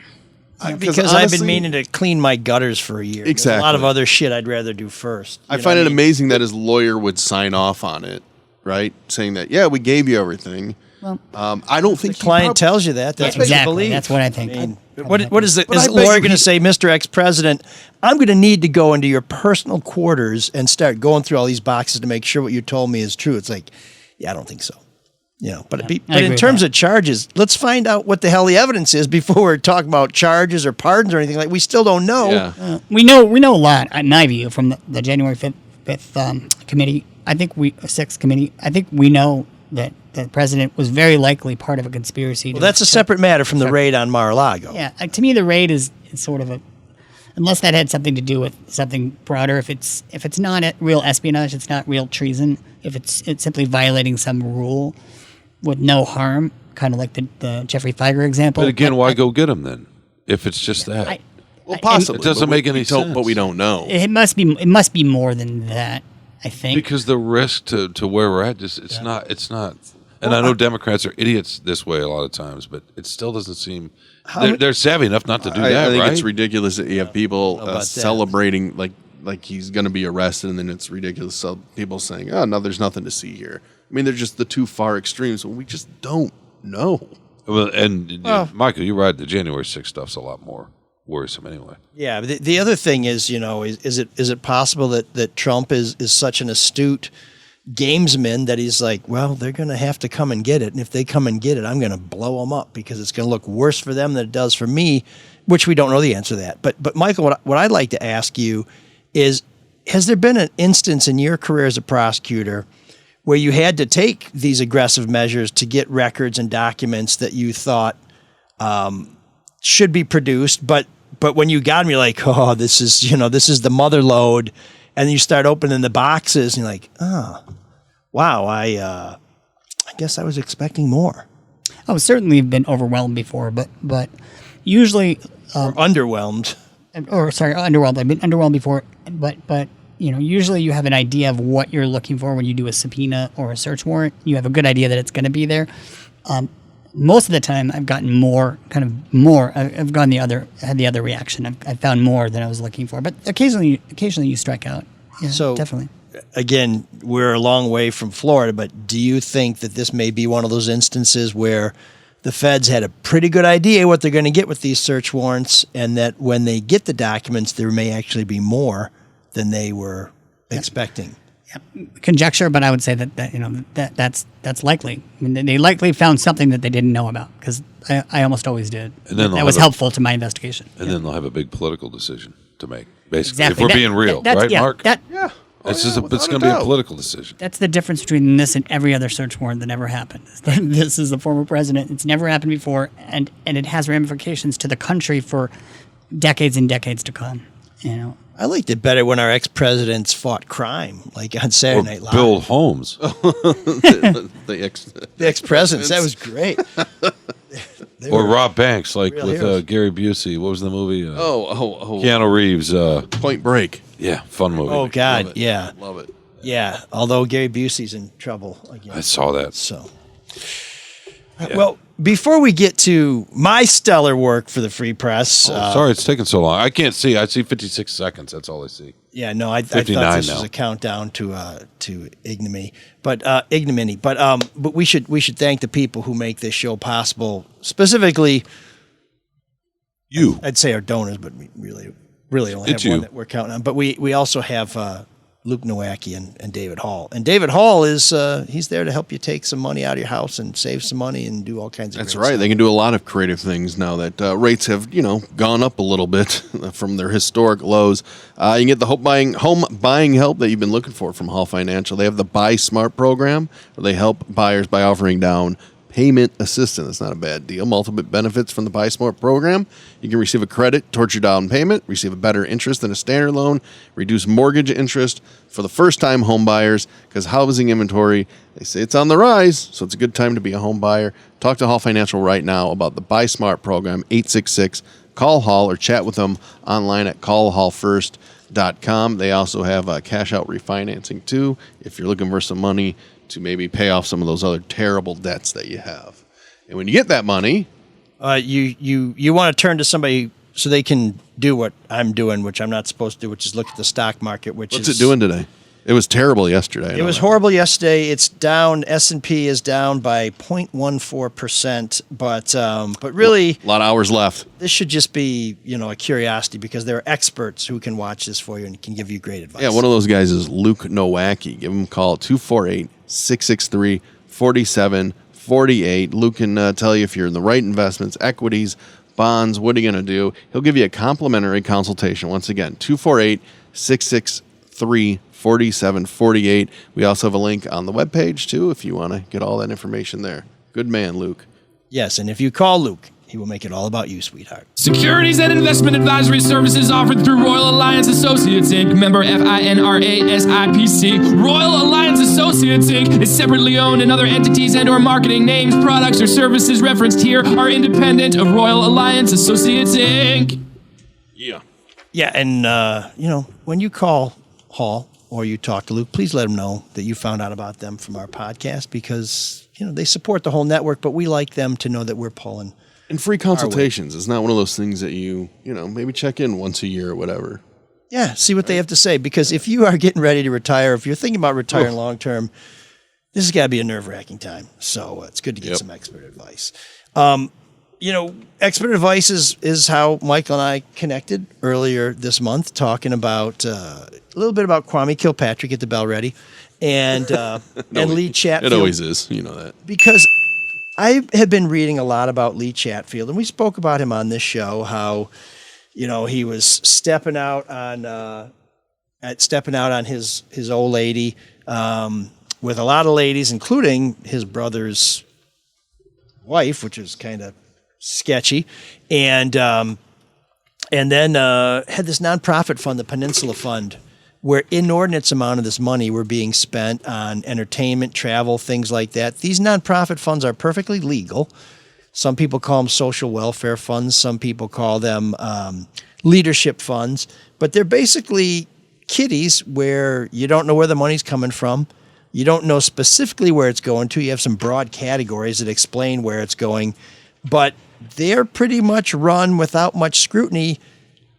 Because I've been meaning to clean my gutters for a year. There's a lot of Exactly. other shit I'd rather do first. I find it amazing that his lawyer would sign off on it, right? Saying that, yeah, we gave you everything. Well, I don't think The client tells you that. That's what you exactly. believe. That's what I think. What is the But I bet lawyer you going to say, Mr. Ex-President, I'm going to need to go into your personal quarters and start going through all these boxes to make sure what you told me is true. It's like, yeah, I don't think so. But agree in with terms that. of charges, let's find out what the hell the evidence is before we're talking about charges or pardons or anything like. We still don't know. Yeah. We know a lot, in my view, from the January 5th committee. I think 6th committee. I think we know that the president was very likely part of a conspiracy. Well, that's a separate matter from the raid on Mar-a-Lago. Yeah, to me, the raid is sort of unless that had something to do with something broader. If it's not real espionage, it's not real treason. If it's simply violating some rule with no harm, kind of like the Jeffrey Feiger example. But again, why go get him then? If it's just that. Well, possibly. It doesn't but make we any don't- sense. But we don't know. It must be more than that, I think. Because the risk to where we're at, it's not. And I know Democrats are idiots this way a lot of times, but it still doesn't seem they're savvy enough not to do that. I think right? it's ridiculous that you have people about that? celebrating like he's going to be arrested, and then it's ridiculous. So people saying, "Oh no, there's nothing to see here." I mean, they're just the two far extremes. We just don't know. Well, and Michael, you're right. The January 6th stuff's a lot more worrisome anyway. Yeah, but the other thing is, is it possible that Trump is such an astute gamesman that he's like, well, they're going to have to come and get it, and if they come and get it, I'm going to blow them up because it's going to look worse for them than it does for me, which we don't know the answer to that. But Michael, what I'd like to ask you is, has there been an instance in your career as a prosecutor where you had to take these aggressive measures to get records and documents that you thought should be produced, but when you got them, you're like, oh, this is the mother lode, and then you start opening the boxes, and you're like, oh, wow, I guess I was expecting more. I certainly have been overwhelmed before, but usually Or underwhelmed. underwhelmed. I've been underwhelmed before, but usually you have an idea of what you're looking for when you do a subpoena or a search warrant. You have a good idea that it's going to be there. Most of the time, I've gotten more. I've gone had the other reaction. I've found more than I was looking for. But occasionally you strike out. Yeah, So definitely. Again, we're a long way from Florida, but do you think that this may be one of those instances where the feds had a pretty good idea what they're going to get with these search warrants, and that when they get the documents, there may actually be more than they were expecting? Conjecture, but I would say that's likely. I mean, they likely found something that they didn't know about, because I almost always did. And then that was helpful to my investigation. And then they'll have a big political decision to make, basically. Exactly. If we're being real, that's- right, yeah, Mark? Yeah. It's without going to a be a doubt. political decision. That's the difference between this and every other search warrant that ever happened. This is the former president. It's never happened before, and it has ramifications to the country for decades and decades to come. I liked it better when our ex-presidents fought crime, like on Saturday Night Live. Bill Holmes. The The ex-presidents, that was great. They Or were Rob Banks, like real with heroes. Gary Busey. What was the movie? Oh. Keanu Reeves. Point Break. Yeah, fun movie. Oh, God, Love it. yeah. Love it. Yeah, although Gary Busey's in trouble again. I saw that. So, Well, before we get to my stellar work for the Free Press, Sorry, it's taking so long. I can't see. I see 56 seconds. That's all I see. yeah, no, I thought 59 this was now. a countdown to ignominy, but we should thank the people who make this show possible. Specifically, You. I'd say our donors, but we really only It's have one you. that we're counting on. But we also have Luke Nowacki and David Hall. And David Hall is he's there to help you take some money out of your house and save some money and do all kinds of That's great right. stuff. They can do a lot of creative things now that rates have, gone up a little bit from their historic lows. You can get the home buying help that you've been looking for from Hall Financial. They have the Buy Smart program where they help buyers by offering down payment assistance. It's not a bad deal. Multiple benefits from the Buy Smart program. You can receive a credit towards your down payment, receive a better interest than a standard loan, reduce mortgage interest for the first-time home buyers because housing inventory, they say it's on the rise, so it's a good time to be a home buyer. Talk to Hall Financial right now about the Buy Smart program, 866-CALL Hall, or chat with them online at callhallfirst.com. They also have cash-out refinancing, too, if you're looking for some money to maybe pay off some of those other terrible debts that you have. And when you get that money, you want to turn to somebody so they can do what I'm doing, which I'm not supposed to do, which is look at the stock market. What's it doing today? It was terrible yesterday. It was horrible yesterday. It's down. S&P is down by 0.14%, but really, a lot of hours left. This should just be a curiosity because there are experts who can watch this for you and can give you great advice. Yeah, one of those guys is Luke Nowacki. Give him a call, 248-663-4748. Luke can tell you if you're in the right investments, equities, bonds, what are you going to do? He'll give you a complimentary consultation. Once again, 248-663-4748. We also have a link on the webpage, too, if you want to get all that information there. Good man, Luke. Yes, and if you call Luke, he will make it all about you, sweetheart. Securities and investment advisory services offered through Royal Alliance Associates, Inc., member FINRA-SIPC. Royal Alliance Associates, Inc. is separately owned, and other entities and/or marketing names, products, or services referenced here are independent of Royal Alliance Associates, Inc. Yeah. Yeah, and, when you call Hall or you talk to Luke, please let him know that you found out about them from our podcast because, they support the whole network, but we like them to know that we're pulling. And free consultations. It's not one of those things that you maybe check in once a year or whatever. Yeah, see what they have to say. Because if you are getting ready to retire, if you're thinking about retiring long term, this has got to be a nerve-wracking time. So it's good to get some expert advice. Expert advice is how Michael and I connected earlier this month, talking about a little bit about Kwame Kilpatrick at the Bell Ready and Lee Chatfield. It always is, that. Because I had been reading a lot about Lee Chatfield, and we spoke about him on this show, how, he was stepping out on his old lady with a lot of ladies, including his brother's wife, which is kind of sketchy, and then had this nonprofit fund, the Peninsula Fund, where inordinate amount of this money were being spent on entertainment, travel, things like that. These nonprofit funds are perfectly legal. Some people call them social welfare funds. Some people call them leadership funds. But they're basically kitties where you don't know where the money's coming from. You don't know specifically where it's going to. You have some broad categories that explain where it's going. But they're pretty much run without much scrutiny.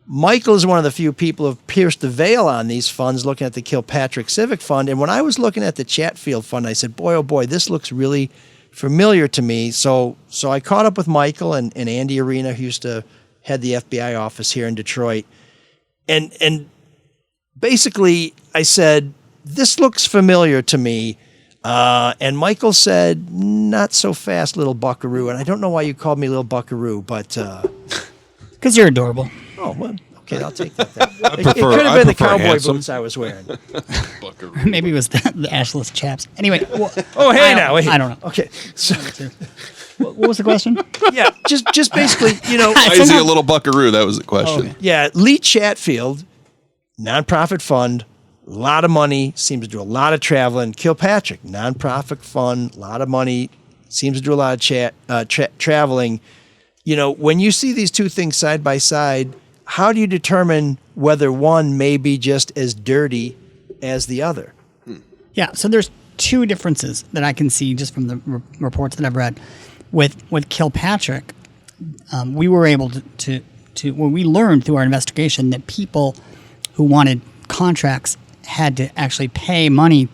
Michael is one of the few people who have pierced the veil on these funds, looking at the Kilpatrick Civic Fund. And when I was looking at the Chatfield Fund, I said, boy, oh boy, this looks really familiar to me. So I caught up with Michael and Andy Arena, who used to head the FBI office here in Detroit. And basically I said, this looks familiar to me. And Michael said, not so fast, little buckaroo. And I don't know why you called me little buckaroo, but... Because you're adorable. Oh, well, okay, I'll take that then. It prefer- could have I been the prefer cowboy handsome. boots I was wearing. Maybe it was the ashless chaps. Anyway. Well, Oh, hey now. Wait. I don't know. Okay. So, What was the question? yeah, just basically, Why is he a little buckaroo? That was the question. Okay. yeah, Lee Chatfield, nonprofit fund, a lot of money, seems to do a lot of traveling. Kilpatrick, nonprofit fund, a lot of money, seems to do a lot of traveling. When you see these two things side by side, how do you determine whether one may be just as dirty as the other? Yeah, so there's two differences that I can see just from the reports that I've read. With Kilpatrick, we were able to well, we learned through our investigation that people who wanted contracts had to actually pay money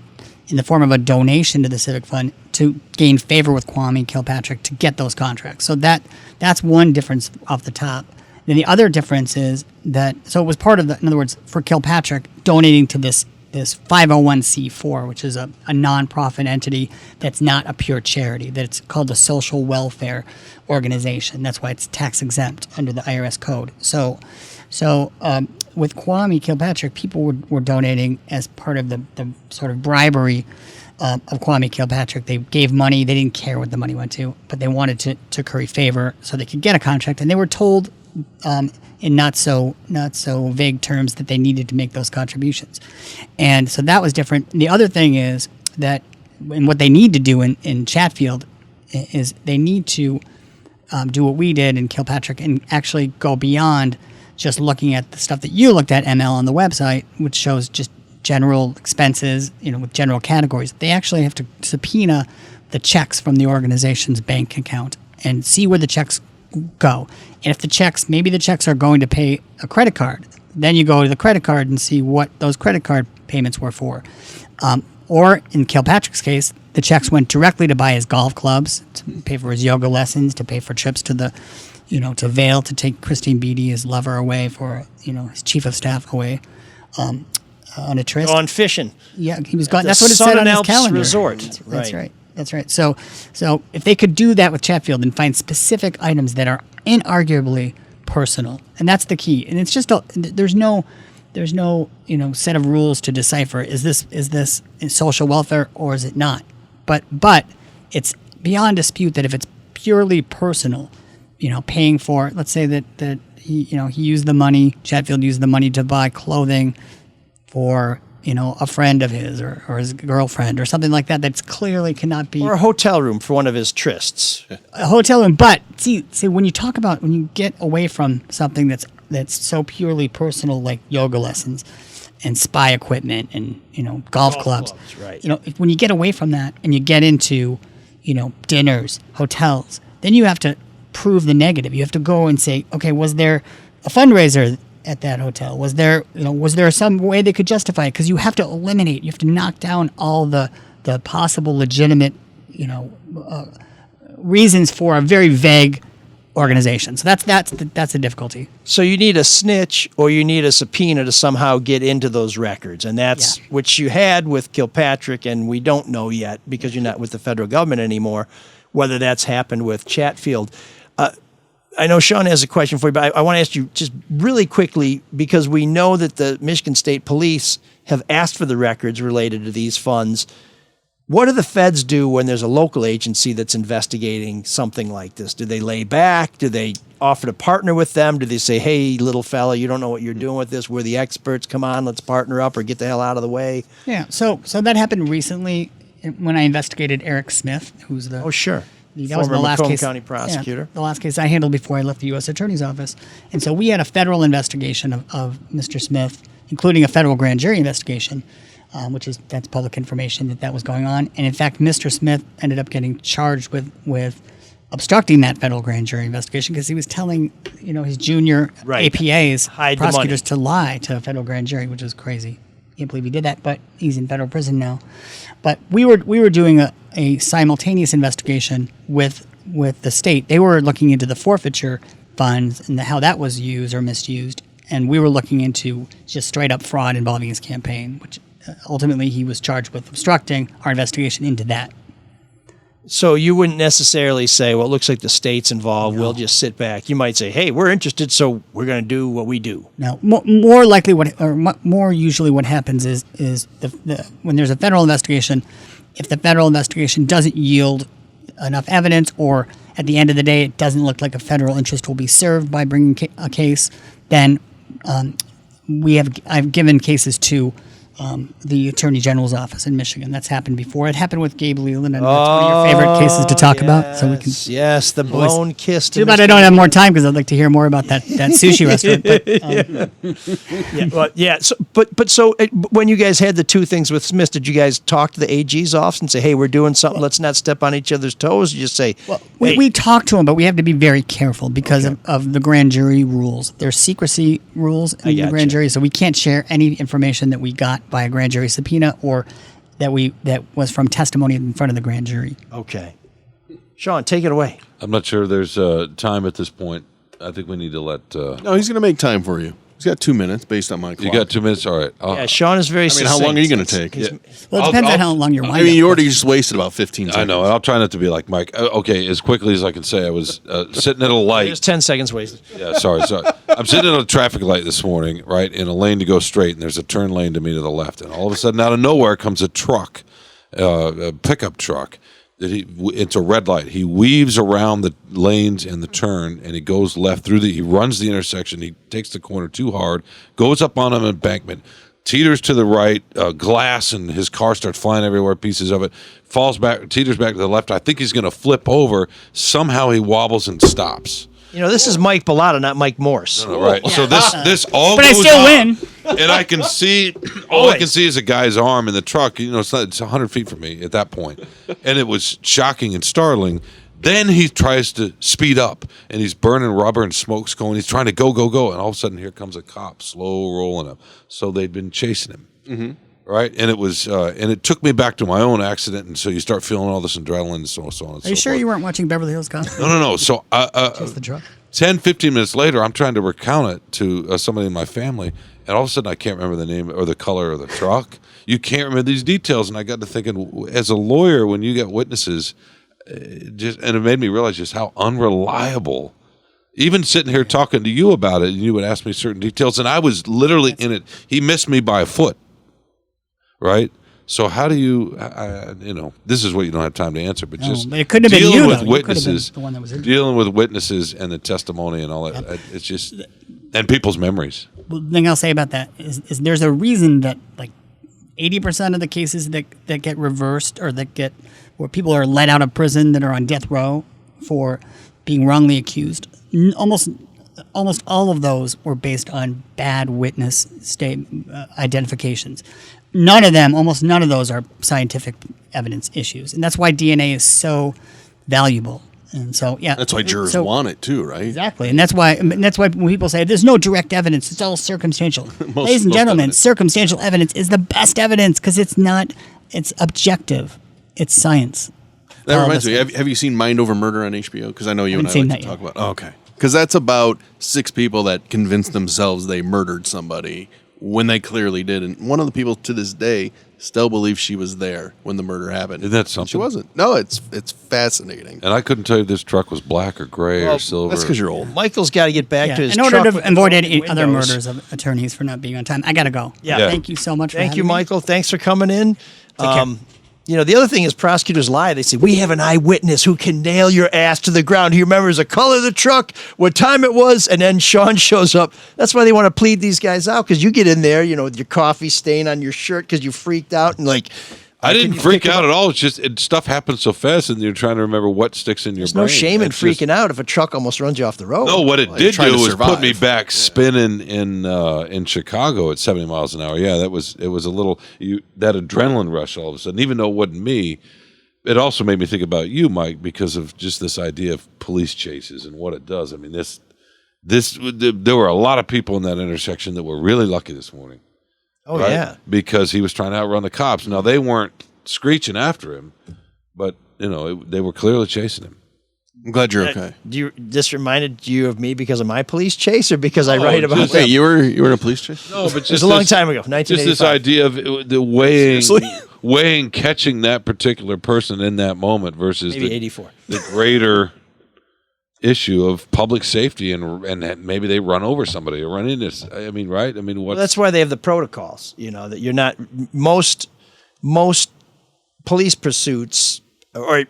in the form of a donation to the Civic Fund to gain favor with Kwame Kilpatrick to get those contracts. So that's one difference off the top. Then the other difference is that, so it was part of the, in other words, for Kilpatrick, donating to this 501c4, which is a nonprofit entity that's not a pure charity, that it's called a social welfare organization. That's why it's tax exempt under the IRS code. So with Kwame Kilpatrick, people were donating as part of the sort of bribery of Kwame Kilpatrick. They gave money. They didn't care what the money went to, but they wanted to curry favor so they could get a contract. And they were told in not so vague terms that they needed to make those contributions. And so that was different. And the other thing is that, and what they need to do in Chatfield is they need to do what we did in Kilpatrick and actually go beyond just looking at the stuff that you looked at, ML, on the website, which shows just general expenses, with general categories. They actually have to subpoena the checks from the organization's bank account and see where the checks go. And if maybe the checks are going to pay a credit card, then you go to the credit card and see what those credit card payments were for. Or in Kilpatrick's case, the checks went directly to buy his golf clubs, to pay for his yoga lessons, to pay for trips to the, to Vail to take Christine Beatty, his lover, away for, his chief of staff away on a tryst. On fishing. Yeah, he was gone. That's what it said on his calendar. Resort. That's right. That's right. So if they could do that with Chatfield and find specific items that are inarguably personal, and that's the key. And it's just there's no set of rules to decipher. Is this social welfare or is it not? But it's beyond dispute that if it's purely personal, paying for, let's say that he used the money, Chatfield used the money to buy clothing for a friend of his or his girlfriend or something like that. That's clearly cannot be. Or a hotel room for one of his trysts. A hotel room, but see when you get away from something that's so purely personal, like yoga lessons and spy equipment and golf clubs, right? When you get away from that and you get into dinners, hotels, then you have to prove the negative. You have to go and say, okay, was there a fundraiser at that hotel? Was there some way they could justify it? Because you have to eliminate, you have to knock down all the possible legitimate, reasons for a very vague organization. So that's the difficulty. So you need a snitch or you need a subpoena to somehow get into those records, and that's which you had with Kilpatrick, and we don't know yet because you're not with the federal government anymore whether that's happened with Chatfield. I know Shawn has a question for you, but I want to ask you just really quickly, because we know that the Michigan State Police have asked for the records related to these funds. What do the feds do when there's a local agency that's investigating something like this? Do they lay back? Do they offer to partner with them? Do they say, hey, little fella, you don't know what you're doing with this. We're the experts. Come on, let's partner up or get the hell out of the way? Yeah, so that happened recently when I investigated Eric Smith, who's the... Oh, sure. That was the last Macomb case, County prosecutor. Yeah, the last case I handled before I left the U.S. Attorney's Office. And so we had a federal investigation of Mr. Smith, including a federal grand jury investigation, that's public information that was going on. And in fact, Mr. Smith ended up getting charged with obstructing that federal grand jury investigation because he was telling, his junior APAs, prosecutors, to lie to a federal grand jury, which was crazy. Can't believe he did that, but he's in federal prison now. But we were doing a simultaneous investigation with the state. They were looking into the forfeiture funds and how that was used or misused, and we were looking into just straight up fraud involving his campaign, which ultimately he was charged with obstructing our investigation into that. So you wouldn't necessarily say, well, it looks like the state's involved. No. We'll just sit back. You might say, hey, we're interested, so we're going to do what we do. No, more likely more usually what happens is when there's a federal investigation, if the federal investigation doesn't yield enough evidence, or at the end of the day it doesn't look like a federal interest will be served by bringing a case, then I've given cases to the Attorney General's office in Michigan. That's happened before. It happened with Gabe Leland, and that's one of your favorite cases to talk about. So we can. Yes, the blown kiss. Too bad I don't have more time because I'd like to hear more about that sushi restaurant. But, So when you guys had the two things with Smith, did you guys talk to the AG's office and say, "Hey, we're doing something. Let's not step on each other's toes"? You just say, "Well, we talked to him, but we have to be very careful because of the grand jury rules. There's secrecy rules in the grand jury, so we can't share any information that we got by a grand jury subpoena or that was from testimony in front of the grand jury." Okay. Shawn, take it away. I'm not sure there's time at this point. I think we need to let. No, he's going to make time for you. He's got 2 minutes based on my clock. You got 2 minutes? All right. Shawn is very succinct. How long are you going to take? Well, it depends on how long you're winding. I mean, you already just wasted about 15 seconds. I know, and I'll try not to be like Mike. Okay, as quickly as I can say, I was sitting at a light. There's 10 seconds wasted. Yeah, sorry. I'm sitting at a traffic light this morning, right, in a lane to go straight, and there's a turn lane to me to the left. And all of a sudden, out of nowhere, comes a truck, a pickup truck. It's a red light. He weaves around the lanes and the turn, and he goes left through he runs the intersection. He takes the corner too hard, goes up on an embankment, teeters to the right, glass, and his car starts flying everywhere, pieces of it, falls back, teeters back to the left. I think he's going to flip over. Somehow he wobbles and stops. This is Mike Bullotta, not Mike Morse. No, right. So this all but goes I still on, win. And I can see, all I can see is a guy's arm in the truck. It's 100 feet from me at that point. And it was shocking and startling. Then he tries to speed up, and he's burning rubber and smoke's going. He's trying to go. And all of a sudden, here comes a cop, slow rolling up. So they'd been chasing him. Mm-hmm. Right, and it was, and it took me back to my own accident, and so you start feeling all this adrenaline and so on and so forth. Are you sure you weren't watching Beverly Hills Cop? No. So, Just the truck. 10, 15 minutes later, I'm trying to recount it to somebody in my family, and all of a sudden, I can't remember the name or the color of the truck. You can't remember these details, and I got to thinking, as a lawyer, when you get witnesses, and it made me realize just how unreliable. Even sitting here talking to you about it, and you would ask me certain details, and I was literally in it. He missed me by a foot. Right, so how do you, this is what you don't have time to answer, but just it couldn't have been dealing you, with though. witnesses, The one that was dealing with witnesses and the testimony and all that. It's just and people's memories. Well, the thing I'll say about that is there's a reason that like 80% of the cases that get reversed or where people are let out of prison that are on death row for being wrongly accused. Almost all of those were based on bad witness identifications. Almost none of those are scientific evidence issues. And that's why DNA is so valuable. And so, yeah. That's why jurors want it too, right? Exactly. And that's why when people say there's no direct evidence, it's all circumstantial. Ladies and gentlemen, circumstantial evidence is the best evidence because it's objective. It's science. That reminds me, have you seen Mind Over Murder on HBO? Because I know you and I like to talk about. Oh, okay. Because that's about 6 people that convinced themselves they murdered somebody when they clearly did. And one of the people to this day still believes she was there when the murder happened. Isn't that something? She wasn't. No, it's fascinating. And I couldn't tell you if this truck was black or gray or silver. That's because you're old. Michael's got to get back to his truck. In order to avoid any windows. Other murders of attorneys for not being on time, I got to go. Yeah. Thank you so much for Thank you, having me. Michael. Thanks for coming in. The other thing is prosecutors lie. They say, we have an eyewitness who can nail your ass to the ground. He remembers the color of the truck, what time it was, and then Shawn shows up. That's why they want to plead these guys out, because you get in there, with your coffee stain on your shirt because you freaked out and I didn't freak out at all. It's just stuff happens so fast, and you're trying to remember what sticks in your brain. There's no shame in freaking out if a truck almost runs you off the road. No, what it did do was put me back spinning in Chicago at 70 miles an hour. Yeah, it was a little that adrenaline rush all of a sudden. Even though it wasn't me, it also made me think about you, Mike, because of just this idea of police chases and what it does. I mean, there were a lot of people in that intersection that were really lucky this morning. Oh, right? Yeah. Because he was trying to outrun the cops. Now, they weren't screeching after him, but, they were clearly chasing him. I'm glad you're okay. This reminded you of me because of my police chase or because I write about that? Wait, you were in a police chase? No, but just it was a long time ago, 1985. Just this idea of the weighing catching that particular person in that moment versus maybe 84. The greater issue of public safety and maybe they run over somebody or run into. I mean, right? I mean, that's why they have the protocols. That you're not most police pursuits, or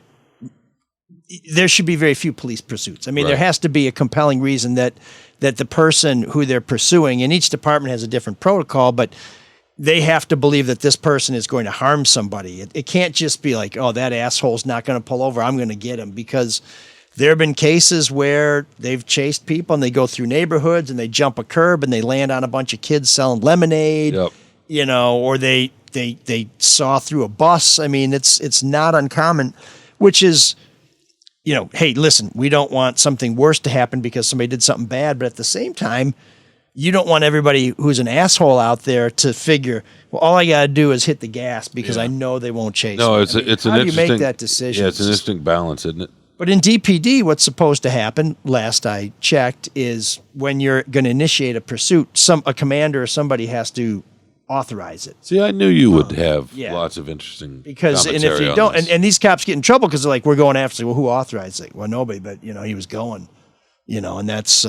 there should be very few police pursuits. I mean, There has to be a compelling reason that the person who they're pursuing, and each department has a different protocol, but they have to believe that this person is going to harm somebody. It can't just be like, oh, that asshole's not going to pull over, I'm going to get him, because there have been cases where they've chased people and they go through neighborhoods and they jump a curb and they land on a bunch of kids selling lemonade, you know, or they saw through a bus. I mean, it's not uncommon, which is, you know, hey, listen, we don't want something worse to happen because somebody did something bad, but at the same time, you don't want everybody who's an asshole out there to figure, well, all I got to do is hit the gas because I know they won't chase me. No, it's an how do you interesting, make that decision? Yeah, it's an interesting balance, isn't it? But in DPD, what's supposed to happen, last I checked, is when you're going to initiate a pursuit, a commander or somebody has to authorize it. See, I knew you would have lots of interesting because, and if you don't, and these cops get in trouble because they're like, we're going after. Well, who authorized it? Well, nobody, but you know, he was going. You know, and that's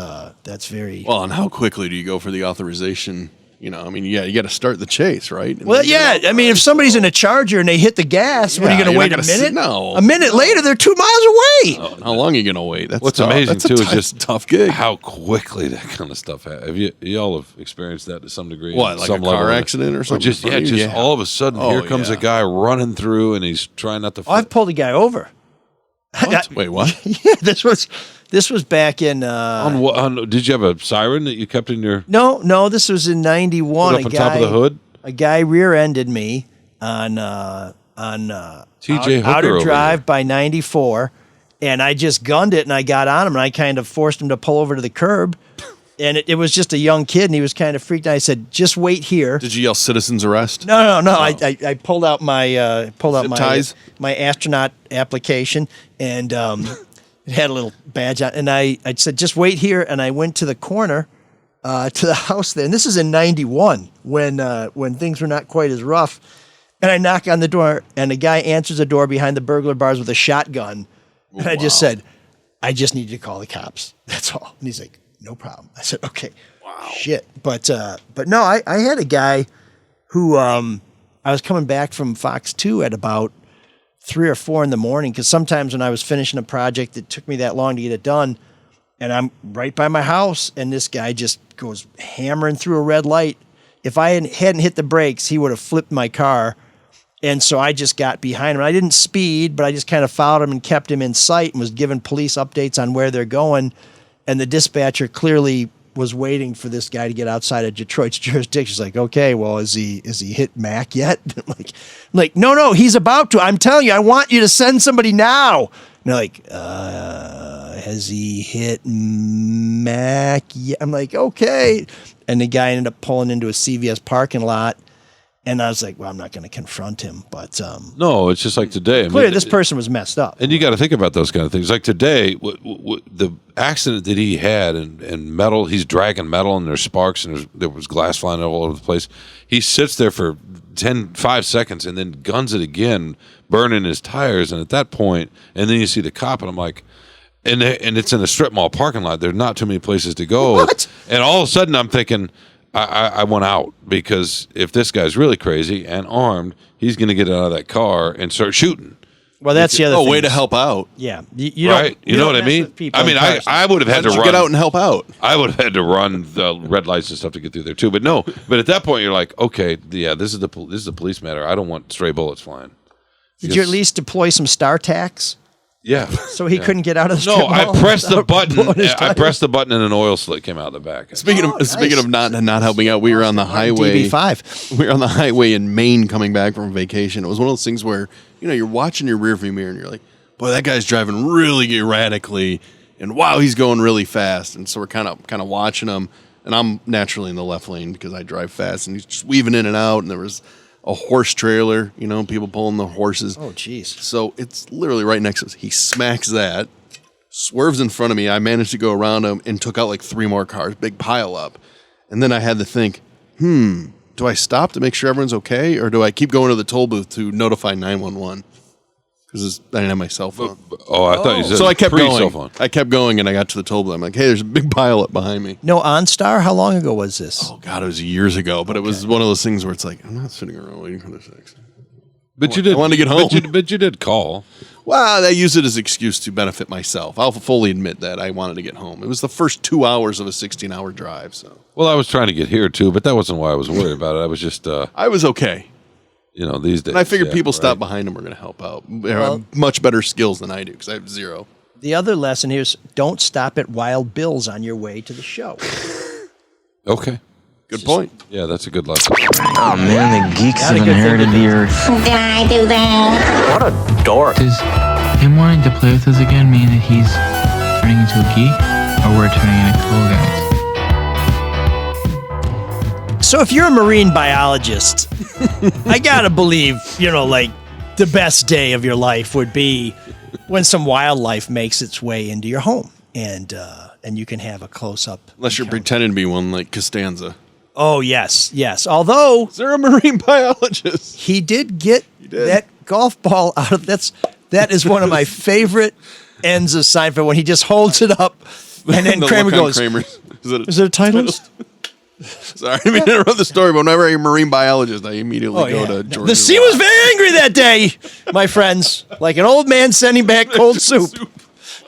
very well. And how quickly do you go for the authorization? You know, I mean, you got to start the chase, right? And well, yeah. I mean, if somebody's in a Charger and they hit the gas, what are you going to wait a minute? No. A minute later, they're 2 miles away. How long are you going to wait? That's what's tough. amazing That's too is that's just a tough gig. How quickly that kind of stuff happens. Have y'all have experienced that to some degree? What, like some a car level? accident or something? Just all of a sudden, here comes a guy running through, and he's trying not to. I've pulled a guy over. What? Wait, what? Yeah, this was back in. Did you have a siren that you kept in your? No. This was in '91. Put up on top of the hood. A guy rear-ended me on TJ Outer Hooker Drive by 94, and I just gunned it and I got on him and I kind of forced him to pull over to the curb. And it was just a young kid, and he was kind of freaked out. I said, "Just wait here." Did you yell "citizen's arrest"? No. I pulled out my ties? my astronaut application, and it had a little badge on. And I said, "Just wait here." And I went to the corner to the house there. And this is in '91 when things were not quite as rough. And I knock on the door, and a guy answers the door behind the burglar bars with a shotgun. And I just said, "I just need you to call the cops. That's all." And he's like, "No problem." I said, "Okay." Wow. Shit. But no, I had a guy who I was coming back from Fox 2 at about 3 or 4 in the morning, because sometimes when I was finishing a project, it took me that long to get it done. And I'm right by my house, and this guy just goes hammering through a red light. If I hadn't hit the brakes, he would have flipped my car. And so I just got behind him. I didn't speed, but I just kind of followed him and kept him in sight and was giving police updates on where they're going. And the dispatcher clearly was waiting for this guy to get outside of Detroit's jurisdiction. She's like, "Okay, well, is he hit Mac yet?" I'm like, no, he's about to. I'm telling you, I want you to send somebody now. And they're like, has he hit Mac yet? I'm like, okay. And the guy ended up pulling into a CVS parking lot. And I was like, well, I'm not going to confront him, but no, it's just like today. Clearly, this person was messed up. And you got to think about those kind of things. Like today, the accident that he had, and metal, he's dragging metal, and there's sparks, and there was glass flying all over the place. He sits there for 5 seconds, and then guns it again, burning his tires. And at that point, and then you see the cop, and I'm like, and it's in a strip mall parking lot. There's not too many places to go. What? And all of a sudden, I'm thinking, I want out, because if this guy's really crazy and armed, he's going to get out of that car and start shooting. Well, that's the other thing. Way to help out. Yeah. You right? You know don't what I mean? I mean, I would have had to run. Get out and help out. I would have had to run the red lights and stuff to get through there too. But no, but at that point, you're like, okay, yeah, this is the police matter. I don't want stray bullets flying. Did you at least deploy some StarTacs? Yeah. So he couldn't get out of the strip No, I mall pressed the button. I pressed the the button, and an oil slick came out of the back. Speaking of not helping out, we were on the highway. DB5. We were on the highway in Maine coming back from vacation. It was one of those things where, you know, you're watching your rearview mirror and you're like, boy, that guy's driving really erratically, and wow, he's going really fast. And so we're kind of watching him, and I'm naturally in the left lane because I drive fast, and he's just weaving in and out, and there was a horse trailer, you know, people pulling the horses. Oh, jeez. So it's literally right next to us. He smacks that, swerves in front of me. I managed to go around him and took out like 3 more cars, big pile up. And then I had to think, do I stop to make sure everyone's okay, or do I keep going to the toll booth to notify 911? Because I didn't have my cell phone. Oh, I thought you said so I kept going. cell phone. I kept going, and I got to the toll booth. I'm like, hey, there's a big pile up behind me. No OnStar? How long ago was this? Oh, God, it was years ago. But it was one of those things where it's like, I'm not sitting around waiting for this exit. But you did. I wanted to get home. But you did call. Well, I use it as an excuse to benefit myself. I'll fully admit that I wanted to get home. It was the first 2 hours of a 16-hour drive. So, Well, I was trying to get here too, but that wasn't why I was worried about it. I was just, I was okay. These days. And I figured people stop behind them were going to help out. They have much better skills than I do because I have zero. The other lesson here is don't stop at Wild Bill's on your way to the show. Okay. Good point. Yeah, that's a good lesson. Oh man, the geeks have inherited the earth. Did I do that? What a dork. Does him wanting to play with us again mean that he's turning into a geek? Or we're turning into cool guys? So if you're a marine biologist, I gotta believe, like the best day of your life would be when some wildlife makes its way into your home and you can have a close-up. Unless you're pretending to be one like Costanza. Oh, yes. Although... Is there a marine biologist? He did get that golf ball out of... That is one of my favorite ends of Seinfeld, when he just holds it up and then Kramer goes... Is it a Titleist? Sorry, I didn't interrupt the story, but whenever I'm a marine biologist, I immediately go to Georgia. The sea was very angry that day, my friends. Like an old man sending back cold soup.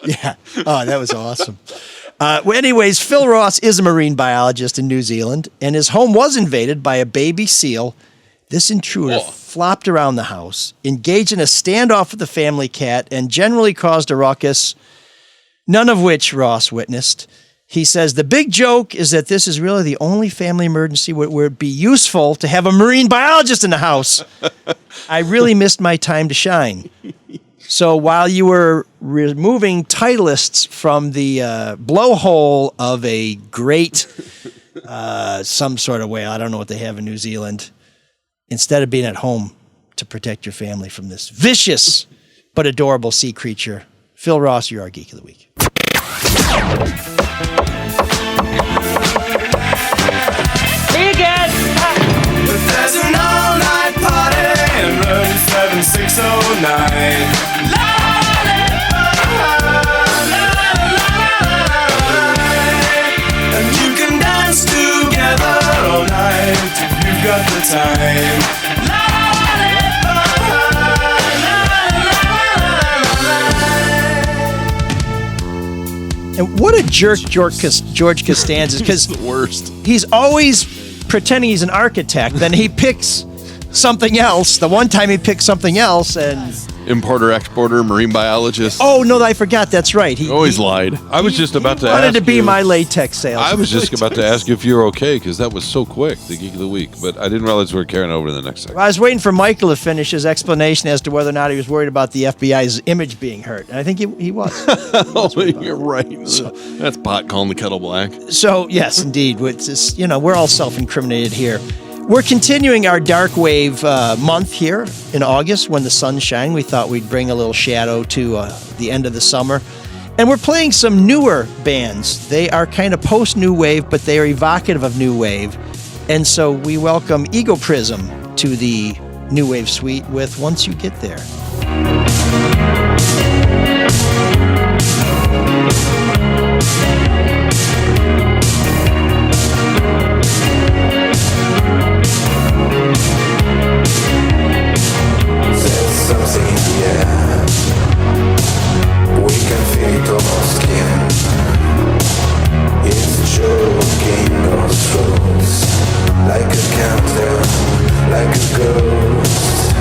Yeah. Oh, that was awesome. Anyways, Phil Ross is a marine biologist in New Zealand, and his home was invaded by a baby seal. This intruder flopped around the house, engaged in a standoff with the family cat, and generally caused a ruckus, none of which Ross witnessed. He says, the big joke is that this is really the only family emergency where it would be useful to have a marine biologist in the house. I really missed my time to shine. So while you were removing Titleists from the blowhole of a great, some sort of whale, I don't know what they have in New Zealand, instead of being at home to protect your family from this vicious but adorable sea creature, Phil Ross, you're our Geek of the Week. See you again. There's an all-night party in room 7609. And you can dance together all night if you've got the time. And what a jerk George Costanza is, because the worst. He's always pretending he's an architect, then he picks something else. The one time he picked something else, and importer, exporter, marine biologist. Oh no, I forgot. That's right. He always lied. I was just about to wanted ask to be you, my latex salesman. I was just about to ask you if you're okay, because that was so quick, the Geek of the Week. But I didn't realize we were carrying over to the next segment. I was waiting for Michael to finish his explanation as to whether or not he was worried about the FBI's image being hurt. And I think he was. You're right. So, that's pot calling the kettle black. So, yes, indeed. It's just, we're all self-incriminated here. We're continuing our dark wave month here in August when the sun's shining. We thought we'd bring a little shadow to the end of the summer. And we're playing some newer bands. They are kind of post-new wave, but they are evocative of new wave. And so we welcome Ego Prism to the new wave suite with Once You Get There. Like a countdown, like a ghost.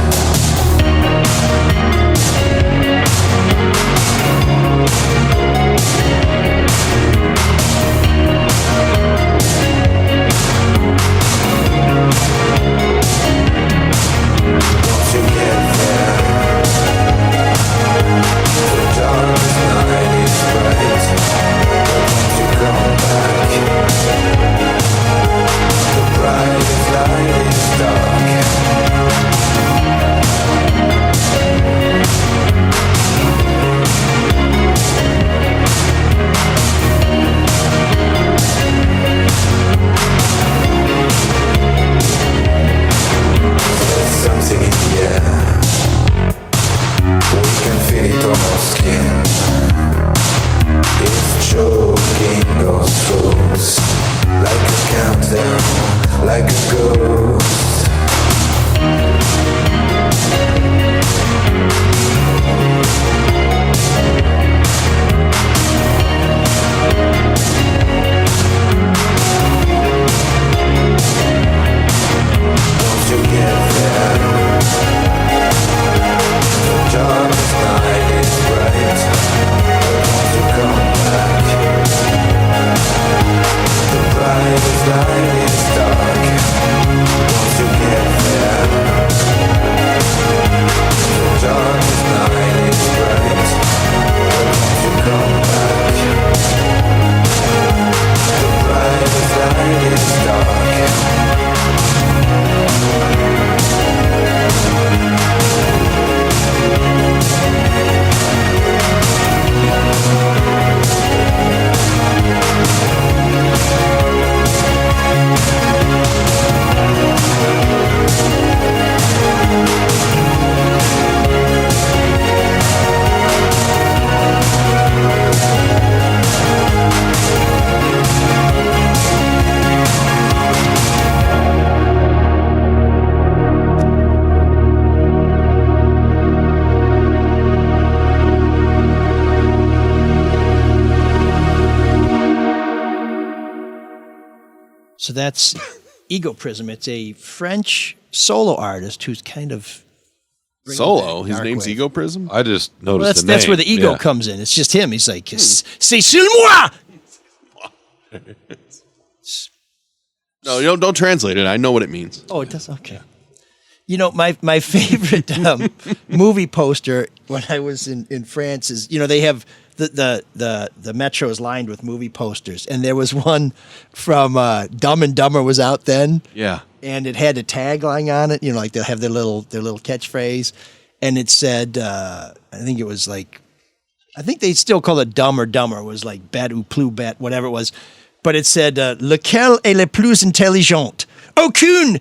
So that's Ego Prism. It's a French solo artist who's kind of solo. His name's Ego Prism. I just noticed the name. That's where the ego comes in. It's just him. He's like, c'est sur moi. No, don't translate it. I know what it means. Oh, it does. Okay. You know, my favorite movie poster when I was in France is, they have the metro is lined with movie posters, and there was one from Dumb and Dumber was out then. Yeah. And it had a tagline on it, like they'll have their little catchphrase, and it said, I think they still call it Dumb or Dumber. It was like bet ou plus bet, whatever it was, but it said lequel est le plus intelligent? Aucune,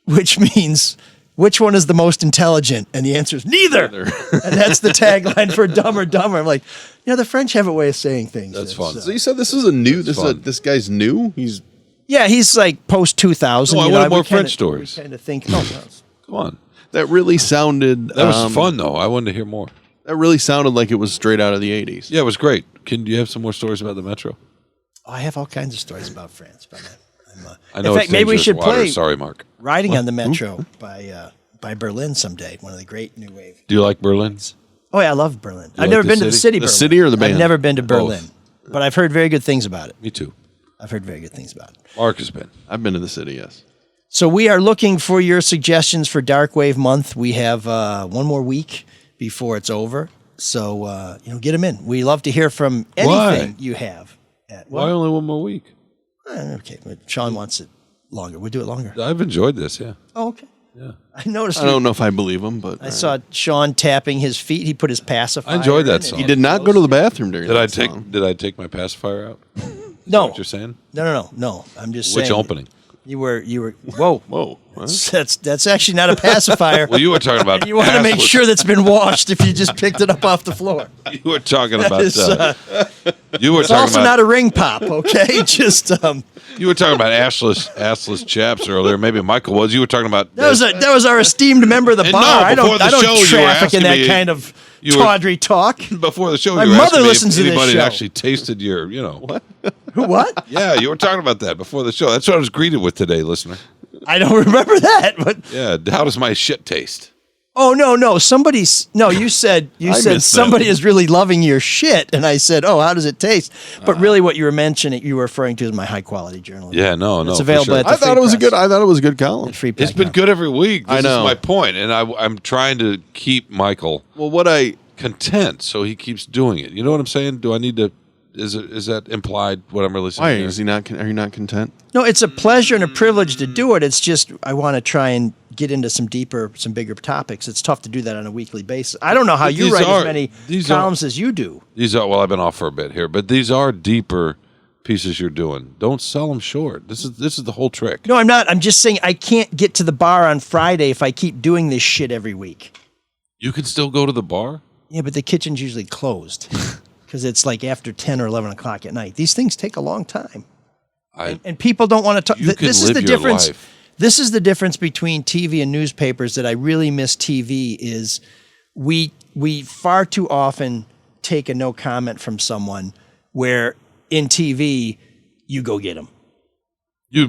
which means which one is the most intelligent? And the answer is neither. And that's the tagline for Dumb or Dumber. I'm like, the French have a way of saying things. That's fun. So you said this is this guy's new? He's like post 2000. No, I wanted more French stories. Kind of think. Come on. That really sounded. That was fun though. I wanted to hear more. That really sounded like it was straight out of the 80s. Yeah, it was great. Do you have some more stories about the Metro? Oh, I have all kinds of stories about France, but I know. In fact, maybe we should play. Sorry, Mark. Riding on the Metro by Berlin someday. One of the great new wave. Do you like Berlin? Oh yeah, I love Berlin. I've never been to the city. The city or the band? I've never been to Berlin, but I've heard very good things about it. Me too. I've heard very good things about it. Mark has been. I've been to the city, yes. So we are looking for your suggestions for Dark Wave Month. We have one more week before it's over. So, get them in. We love to hear from anything you have. Why only one more week? Okay, but Shawn wants it longer. We'll do it longer. I've enjoyed this, yeah. Oh, okay. Yeah. I noticed. I don't know if I believe him, but I saw Shawn tapping his feet. He put his pacifier. I enjoyed that in song. He did not go to the bathroom during that song. Did I take my pacifier out? No. What you're saying? No. I'm just saying. Which opening? You were. Whoa. What? That's actually not a pacifier. Well, you were talking about. You want to make sure that's been washed if you just picked it up off the floor. You were talking about. You were talking also about, not a ring pop, okay? Just You were talking about assless chaps earlier. Maybe Michael was. You were talking about that was our esteemed member of the bar. I don't traffic in that kind of tawdry talk. Before the show, my you were mother asking listens me if to this anybody show. had actually tasted your, What? Who? What? Yeah, you were talking about that before the show. That's what I was greeted with today, listener. I don't remember that, but yeah, how does my shit taste? Oh no! You said somebody is really loving your shit, and I said, oh, how does it taste? But really, what you were referring to is my high quality journalism. Yeah, no, it's available at the I thought it was a good column. It's been good every week. This I know. is my point, and I'm trying to keep Michael content, so he keeps doing it. You know what I'm saying? Do I need to? Is that implied? What I'm really saying? Why here? is he not? Are you not content? No, it's a pleasure and a privilege to do it. It's just I want to try and get into some bigger topics. It's tough to do that on a weekly basis. I don't know how you write as many columns as you do. I've been off for a bit here, but these are deeper pieces you're doing. Don't sell them short. This is the whole trick. No, I'm not. I'm just saying I can't get to the bar on Friday if I keep doing this shit every week. You can still go to the bar? Yeah, but the kitchen's usually closed because it's like after 10 or 11 o'clock at night. These things take a long time. And people don't want to talk. This is the difference. This is the difference between TV and newspapers that I really miss TV is we far too often take a no comment from someone where in TV you go get them.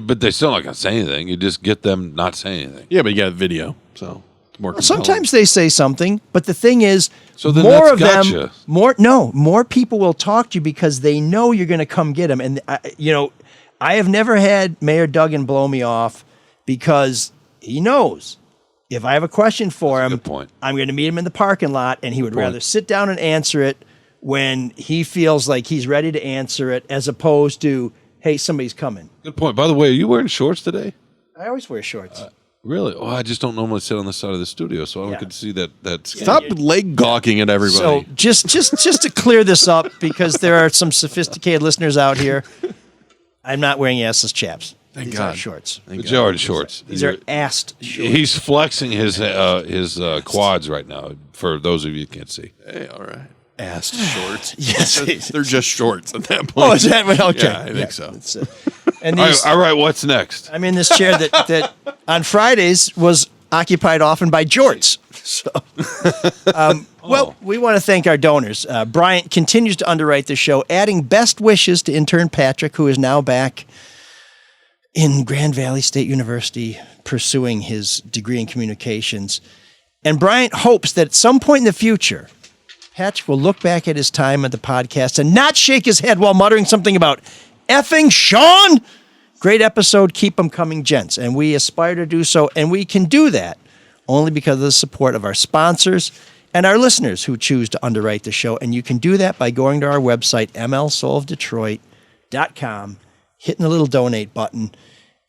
But they're still not going to say anything. You just get them not saying anything. Yeah, but you got video, so it's more compelling. Sometimes they say something, but the thing is, so then more that's of them, gotcha. more people will talk to you because they know you're going to come get them. And I have never had Mayor Duggan blow me off because he knows if I have a question for him, I'm going to meet him in the parking lot, and he would rather sit down and answer it when he feels like he's ready to answer it, as opposed to, hey, somebody's coming. Good point. By the way, are you wearing shorts today? I always wear shorts. Really? Oh, I just don't normally sit on the side of the studio, so I could see that. Stop leg gawking at everybody. So just to clear this up, because there are some sophisticated listeners out here, I'm not wearing assless chaps. Thank These God. are shorts. These are shorts. These are assed shorts. He's flexing his quads right now. For those of you who can't see. Hey, all right. Assed shorts. Yes, they're just shorts at that point. Oh, is that what? Okay, Yeah, I think so. And these, all right, what's next? I'm in this chair that on Fridays was occupied often by jorts. So, well, we want to thank our donors. Bryant continues to underwrite the show, adding best wishes to intern Patrick, who is now back in Grand Valley State University pursuing his degree in communications. And Bryant hopes that at some point in the future, Patrick will look back at his time at the podcast and not shake his head while muttering something about effing Shawn. Great episode. Keep them coming, gents. And we aspire to do so. And we can do that only because of the support of our sponsors and our listeners who choose to underwrite the show. And you can do that by going to our website, mlsoulofdetroit.com, hitting the little donate button.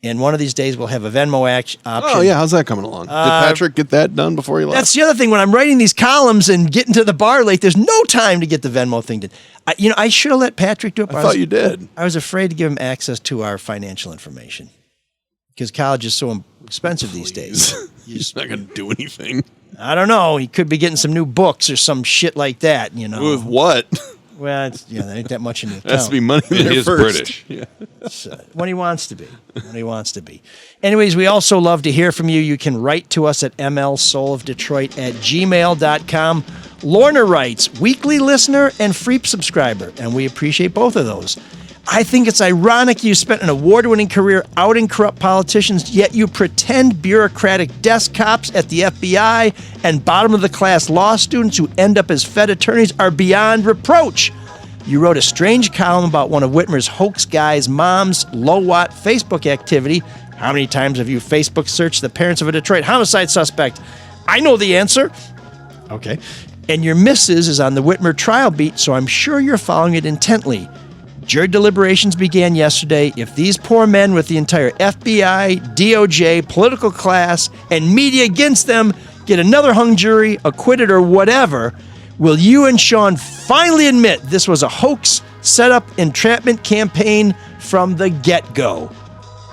And one of these days we'll have a Venmo option. Oh, yeah. How's that coming along? Did Patrick get that done before he left? That's the other thing. When I'm writing these columns and getting to the bar late, there's no time to get the Venmo thing done. I should have let Patrick do it. I thought you did. I was afraid to give him access to our financial information because college is so expensive these days. He's not going to do anything. I don't know. He could be getting some new books or some shit like that, you know. With what? Well, there ain't that much in the account. Has to be money in there He is first. British. Yeah. When he wants to be. When he wants to be. Anyways, we also love to hear from you. You can write to us at mlsoulofdetroit@gmail.com. Lorna writes, weekly listener and Freep subscriber, and we appreciate both of those. I think it's ironic you spent an award-winning career outing corrupt politicians, yet you pretend bureaucratic desk cops at the FBI and bottom-of-the-class law students who end up as Fed attorneys are beyond reproach. You wrote a strange column about one of Whitmer's hoax guy's mom's low-watt Facebook activity. How many times have you Facebook searched the parents of a Detroit homicide suspect? I know the answer. Okay. And your missus is on the Whitmer trial beat, so I'm sure you're following it intently. Jury deliberations began yesterday. If these poor men with the entire FBI, DOJ, political class, and media against them get another hung jury, acquitted, or whatever, will you and Shawn finally admit this was a hoax, set-up, entrapment campaign from the get-go?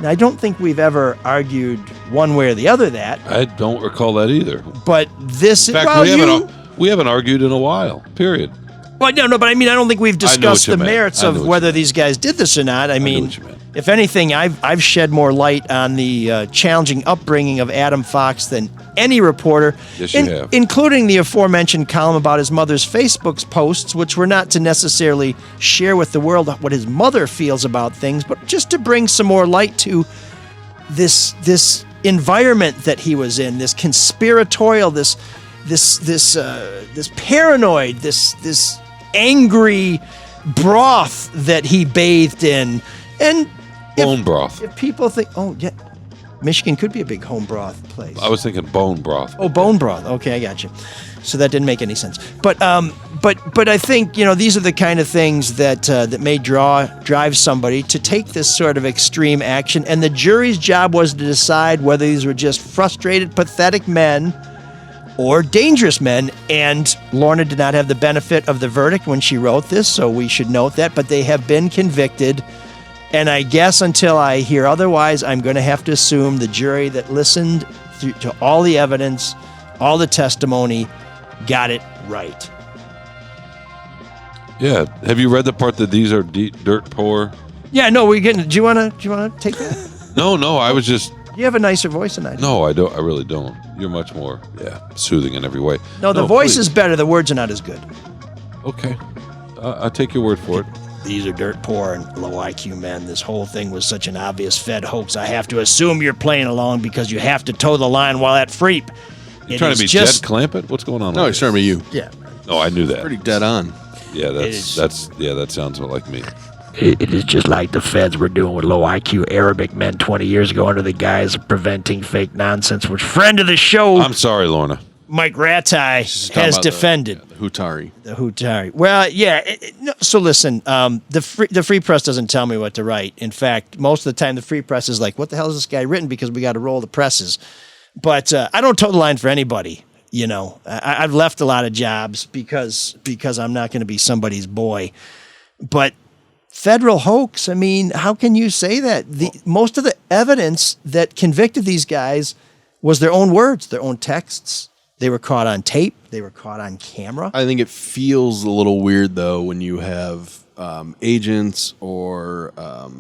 Now, I don't think we've ever argued one way or the other that. I don't recall that either. But this... In fact, we haven't argued in a while, period. Well, no, but I mean, I don't think we've discussed the merits of whether these guys did this or not. I mean, if anything, I've shed more light on the challenging upbringing of Adam Fox than any reporter, yes, you have. Including the aforementioned column about his mother's Facebook posts, which were not to necessarily share with the world what his mother feels about things, but just to bring some more light to this environment that he was in, this conspiratorial, this paranoid, this angry broth that he bathed in. And bone broth. If people think, oh yeah, Michigan could be a big home broth place. I was thinking bone broth. Oh, bone broth. Okay, I got you. So that didn't make any sense. But I think, you know, these are the kind of things that may drive somebody to take this sort of extreme action. And the jury's job was to decide whether these were just frustrated, pathetic men or dangerous men, and Lorna did not have the benefit of the verdict when she wrote this, so we should note that, but they have been convicted, and I guess until I hear otherwise, I'm going to have to assume the jury that listened to all the evidence, all the testimony, got it right. Yeah. Have you read the part that these are dirt poor? Yeah, no, we're getting. Do you want to take that? No, I was just... You have a nicer voice than I do. No, I don't. I really don't. You're much more, soothing in every way. No, the voice is better. The words are not as good. Okay. I'll take your word for it. These are dirt poor and low IQ men. This whole thing was such an obvious Fed hoax. I have to assume you're playing along because you have to toe the line while at Freep. You're trying to be Jed Clampett? What's going on? No, he's trying to be you. Yeah. Oh, I knew that. Pretty dead on. Yeah, that sounds like me. It is just like the feds were doing with low IQ Arabic men 20 years ago under the guise of preventing fake nonsense, which friend of the show... I'm sorry, Lorna. Mike Ratai has defended. The Hutari. The Hutari. Well, yeah. So listen, the Free Press doesn't tell me what to write. In fact, most of the time the Free Press is like, what the hell is this guy written? Because we got to roll the presses. But I don't toe the line for anybody. You know, I've left a lot of jobs because I'm not going to be somebody's boy. But federal hoax, I mean, how can you say that? Most of the evidence that convicted these guys was their own words, their own texts. They were caught on tape. They were caught on camera. I think it feels a little weird, though, when you have agents or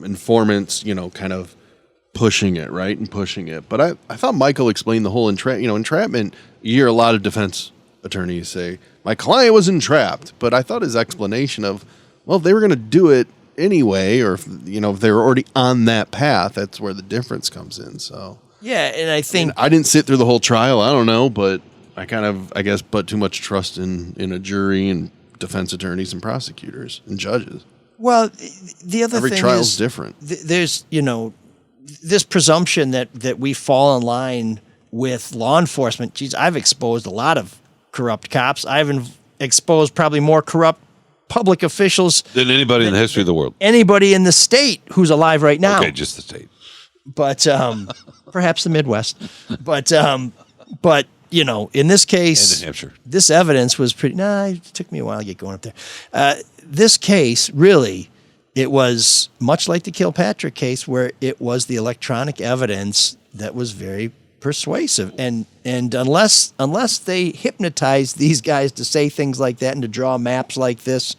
informants, kind of pushing it, right, and pushing it. But I thought Michael explained the whole entrapment. You hear a lot of defense attorneys say, my client was entrapped. But I thought his explanation of, well, if they were going to do it anyway, or if they're already on that path, that's where the difference comes in. So yeah, and I think I didn't sit through the whole trial. I don't know, but I kind of, I guess, put too much trust in a jury and defense attorneys and prosecutors and judges. Well, the other every thing trial's is different. There's this presumption that we fall in line with law enforcement. Geez, I've exposed a lot of corrupt cops. I've exposed probably more corrupt public officials than anybody in the history of the world. Anybody in the state who's alive right now. Okay, just the state. But perhaps the Midwest. But in this case, and New Hampshire, this evidence was pretty. It took me a while to get going up there. This case really, it was much like the Kilpatrick case, where it was the electronic evidence that was very persuasive, and unless they hypnotize these guys to say things like that and to draw maps like this,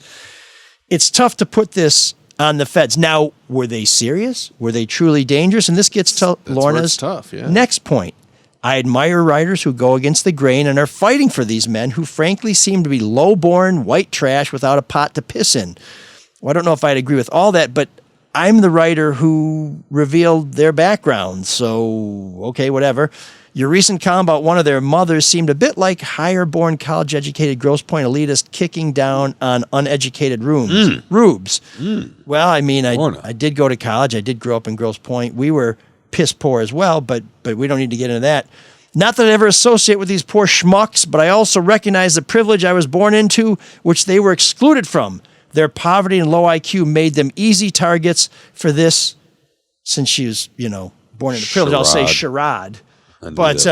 it's tough to put this on the feds. Now, were they serious? Were they truly dangerous? And this gets to Lorna's tough, yeah. next point. I admire writers who go against the grain and are fighting for these men who frankly seem to be low-born white trash without a pot to piss in. Well, I don't know if I'd agree with all that, but I'm the writer who revealed their background, so okay, whatever. Your recent column about one of their mothers seemed a bit like higher-born, college-educated Grosse Pointe elitist kicking down on uneducated rubes. Well, I mean, I did go to college. I did grow up in Grosse Pointe. We were piss poor as well, but we don't need to get into that. Not that I ever associate with these poor schmucks, but I also recognize the privilege I was born into, which they were excluded from. Their poverty and low IQ made them easy targets for this, since she was, born into privilege. I'll say charade. But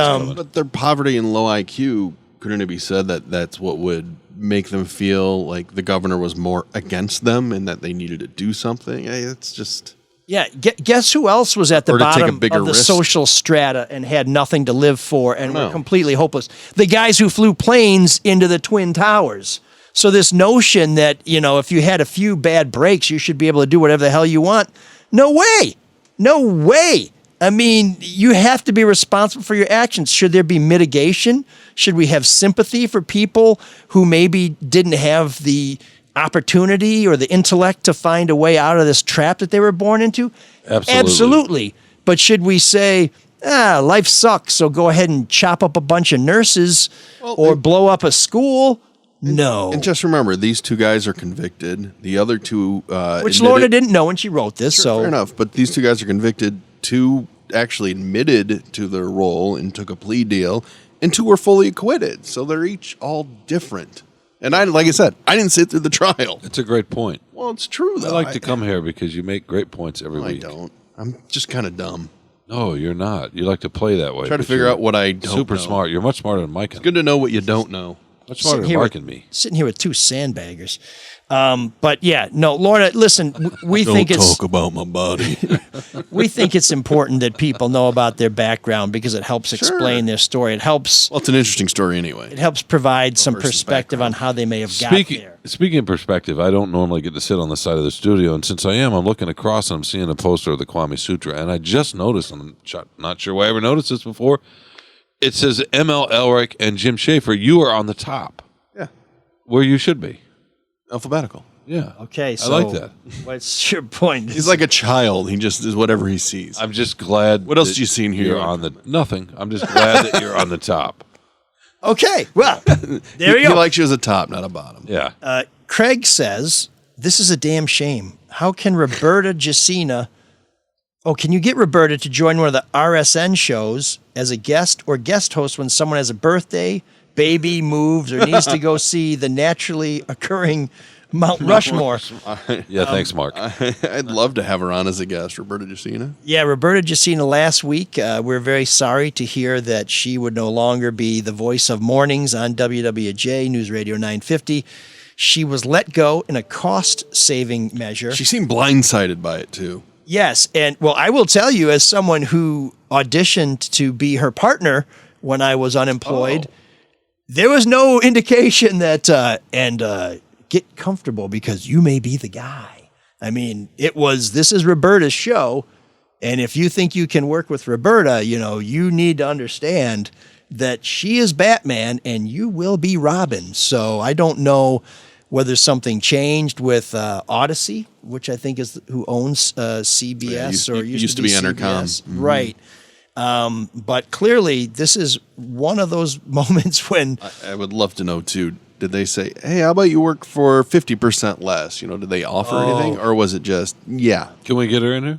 their poverty and low IQ, couldn't it be said that that's what would make them feel like the governor was more against them and that they needed to do something? It's just... Yeah, guess who else was at the bottom of the risk. social strata and had nothing to live for and were completely hopeless? The guys who flew planes into the Twin Towers. So this notion that, if you had a few bad breaks, you should be able to do whatever the hell you want. No way. No way. I mean, you have to be responsible for your actions. Should there be mitigation? Should we have sympathy for people who maybe didn't have the opportunity or the intellect to find a way out of this trap that they were born into? Absolutely. But should we say, life sucks, so go ahead and chop up a bunch of nurses or blow up a school? No. And just remember, these two guys are convicted. The other two... which Lorna didn't know when she wrote this. Sure, so fair enough. But these two guys are convicted. Two actually admitted to their role and took a plea deal. And two were fully acquitted. So they're each all different. And like I said, I didn't sit through the trial. It's a great point. Well, it's true, though. I like to come here because you make great points every week. I don't. I'm just kind of dumb. No, you're not. You like to play that way. Try to figure out what I don't know. Super smart. You're much smarter than Mike. It's good to know what you don't know. Much smarter than Marc and me. Sitting here with two sandbaggers. But yeah, no, Lorna, listen, we think it's... Don't talk about my body. We think it's important that people know about their background because it helps explain their story. It helps... Well, it's an interesting story anyway. It helps provide some perspective on how they may have got there. Speaking of perspective, I don't normally get to sit on the side of the studio, and since I am, I'm looking across and I'm seeing a poster of the Kwame Sutra, and I just noticed, and I'm not sure why I ever noticed this before, it says M.L. Elric and Jim Schaefer. You are on the top. Yeah. Where you should be. Alphabetical. Yeah. Okay, so I like that. What's your point? He's like a child. He just is whatever he sees. I'm just glad. What else do you see in here? You're on the nothing. I'm just glad that you're on the top. Okay, well, there you go. He likes you as a top, not a bottom. Yeah. Craig says, this is a damn shame. How can Roberta Jacina... Oh, can you get Roberta to join one of the RSN shows as a guest or guest host when someone has a birthday, baby, moves, or needs to go see the naturally occurring Mount Rushmore? Yeah, thanks, Marc. I'd love to have her on as a guest, Roberta Jacina. Yeah, Roberta Jacina last week. We're very sorry to hear that she would no longer be the voice of mornings on WWJ News Radio 950. She was let go in a cost-saving measure. She seemed blindsided by it, too. Yes, and well, I will tell you, as someone who auditioned to be her partner when I was unemployed, there was no indication that, get comfortable because you may be the guy. I mean, this is Roberta's show, and if you think you can work with Roberta, you need to understand that she is Batman and you will be Robin. So I don't know whether something changed with Odyssey, which I think is who owns CBS or used to be Entercom. CBS. Right. But clearly, this is one of those moments when I would love to know too. Did they say, "Hey, how about you work for 50% less?" Did they offer anything, or was it just, "Yeah"? Can we get her in here?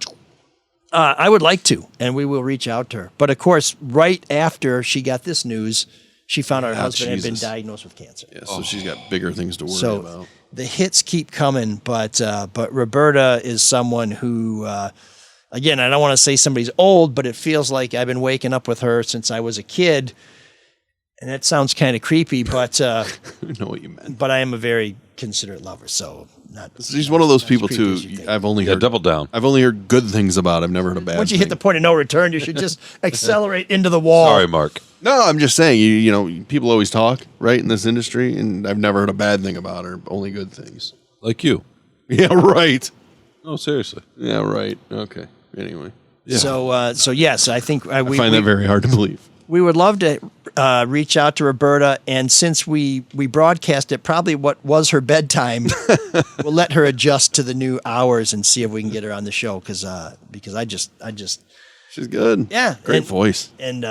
I would like to, and we will reach out to her. But of course, right after she got this news, she found her husband had been diagnosed with cancer. Yeah, so she's got bigger things to worry about. The hits keep coming, but Roberta is someone who, again, I don't want to say somebody's old, but it feels like I've been waking up with her since I was a kid. And that sounds kind of creepy, but I know what you meant. But I am a very considerate lover, so she's one of those people too. I've only heard double down. I've only heard good things about. I've never heard a bad. Once you hit the point of no return, you should just accelerate into the wall. Sorry, Mark. No, I'm just saying. People always talk right in this industry, and I've never heard a bad thing about her. Only good things. Like you. Yeah. Right. No, seriously. Yeah. Right. Okay. Anyway. Yeah. So yes, I think I find that very hard to believe. We would love to reach out to Roberta, and since we broadcast it, probably what was her bedtime, we'll let her adjust to the new hours and see if we can get her on the show. Because I just she's good. Yeah, great voice. And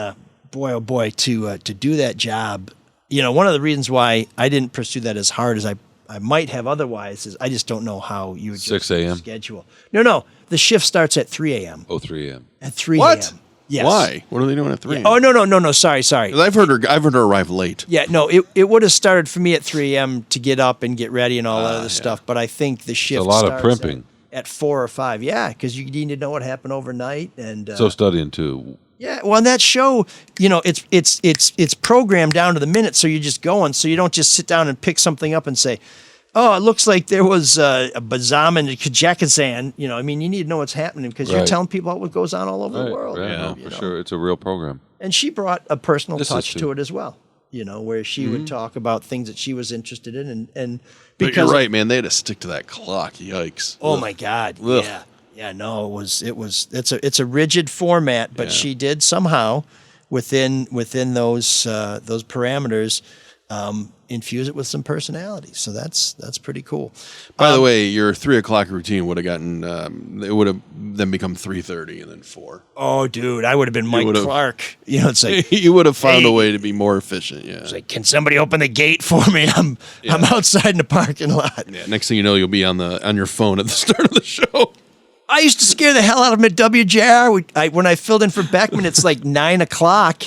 boy, oh boy, to do that job, one of the reasons why I didn't pursue that as hard as I might have otherwise is I just don't know how you would 6 a.m. schedule. No, the shift starts at 3 a.m. Oh, 3 a.m. At 3 What? a.m. Yes. Why? What are they doing at 3? Yeah. Oh no. Sorry. I've heard her arrive late. Yeah, no, it would have started for me at 3 a.m. to get up and get ready and all that other stuff. But I think the shift a lot starts of primping at 4 or 5. Yeah, because you need to know what happened overnight and so studying too. Yeah, well, on that show, it's programmed down to the minute, so you're just going. So you don't just sit down and pick something up and say, "Oh, it looks like there was a Bazam and a Kajakazan." You need to know what's happening because you're telling people what goes on all over the world. Yeah, for sure. It's a real program. And she brought a personal touch to it as well, where she would talk about things that she was interested in. And because but you're right, man, they had to stick to that clock. Yikes. Oh, my God. Ugh. Yeah. Yeah, no, it's a rigid format, but she did somehow within those parameters infuse it with some personality. So that's pretty cool. By the way, your 3 o'clock routine would have gotten it would have then become 3:30 and then 4. Oh, dude, I would have been Mike Clark. It's like you would have found a way to be more efficient. Yeah, it's like, can somebody open the gate for me? I'm outside in the parking lot. Yeah. Next thing you know, you'll be on your phone at the start of the show. I used to scare the hell out of them at WJR. When I filled in for Beckman, it's like 9 o'clock,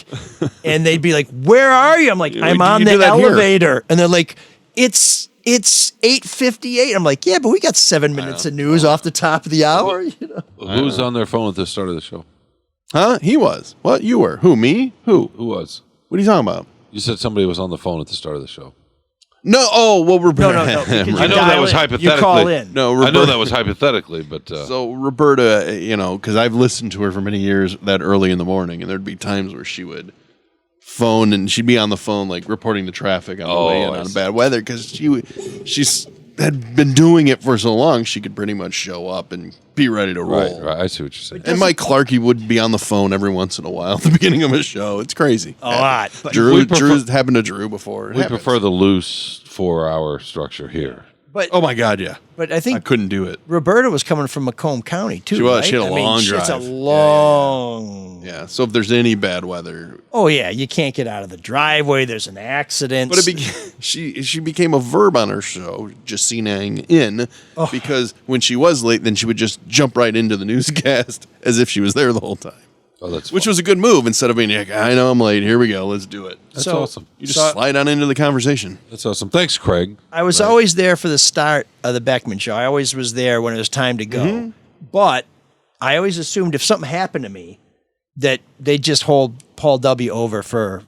and they'd be like, "Where are you?" I'm like, "I'm on the elevator," and they're like, "It's 8:58." I'm like, "Yeah, but we got 7 minutes of news off the top of the hour." Who's on their phone at the start of the show? Huh? He was. What? You were? Who? Me? Who? Who was? What are you talking about? You said somebody was on the phone at the start of the show. No, Roberta. No. I know that was hypothetically. You call in. No, Roberta. I know that was hypothetically, but so Roberta, because I've listened to her for many years that early in the morning, and there'd be times where she would phone and she'd be on the phone like reporting the traffic on the way in on bad weather because she's had been doing it for so long, she could pretty much show up and be ready to roll. Right. I see what you're saying. And Mike Clark, would be on the phone every once in a while at the beginning of a show. It's crazy. A lot. Drew's happened to Drew before. We prefer the loose 4-hour structure here. But oh my God, yeah. But I think I couldn't do it. Roberta was coming from Macomb County too. She was. Right? She had a long drive. It's a long. Yeah. So if there's any bad weather. Oh yeah, you can't get out of the driveway. There's an accident. But she became a verb on her show, just seeing in, because when she was late, then she would just jump right into the newscast as if she was there the whole time. Oh, that's which was a good move instead of being like, I know I'm late. Here we go. Let's do it. That's awesome. You just slide on into the conversation. That's awesome. Thanks, Craig. I was always there for the start of the Beckman show. I always was there when it was time to go. But I always assumed if something happened to me, that they'd just hold Paul W. over for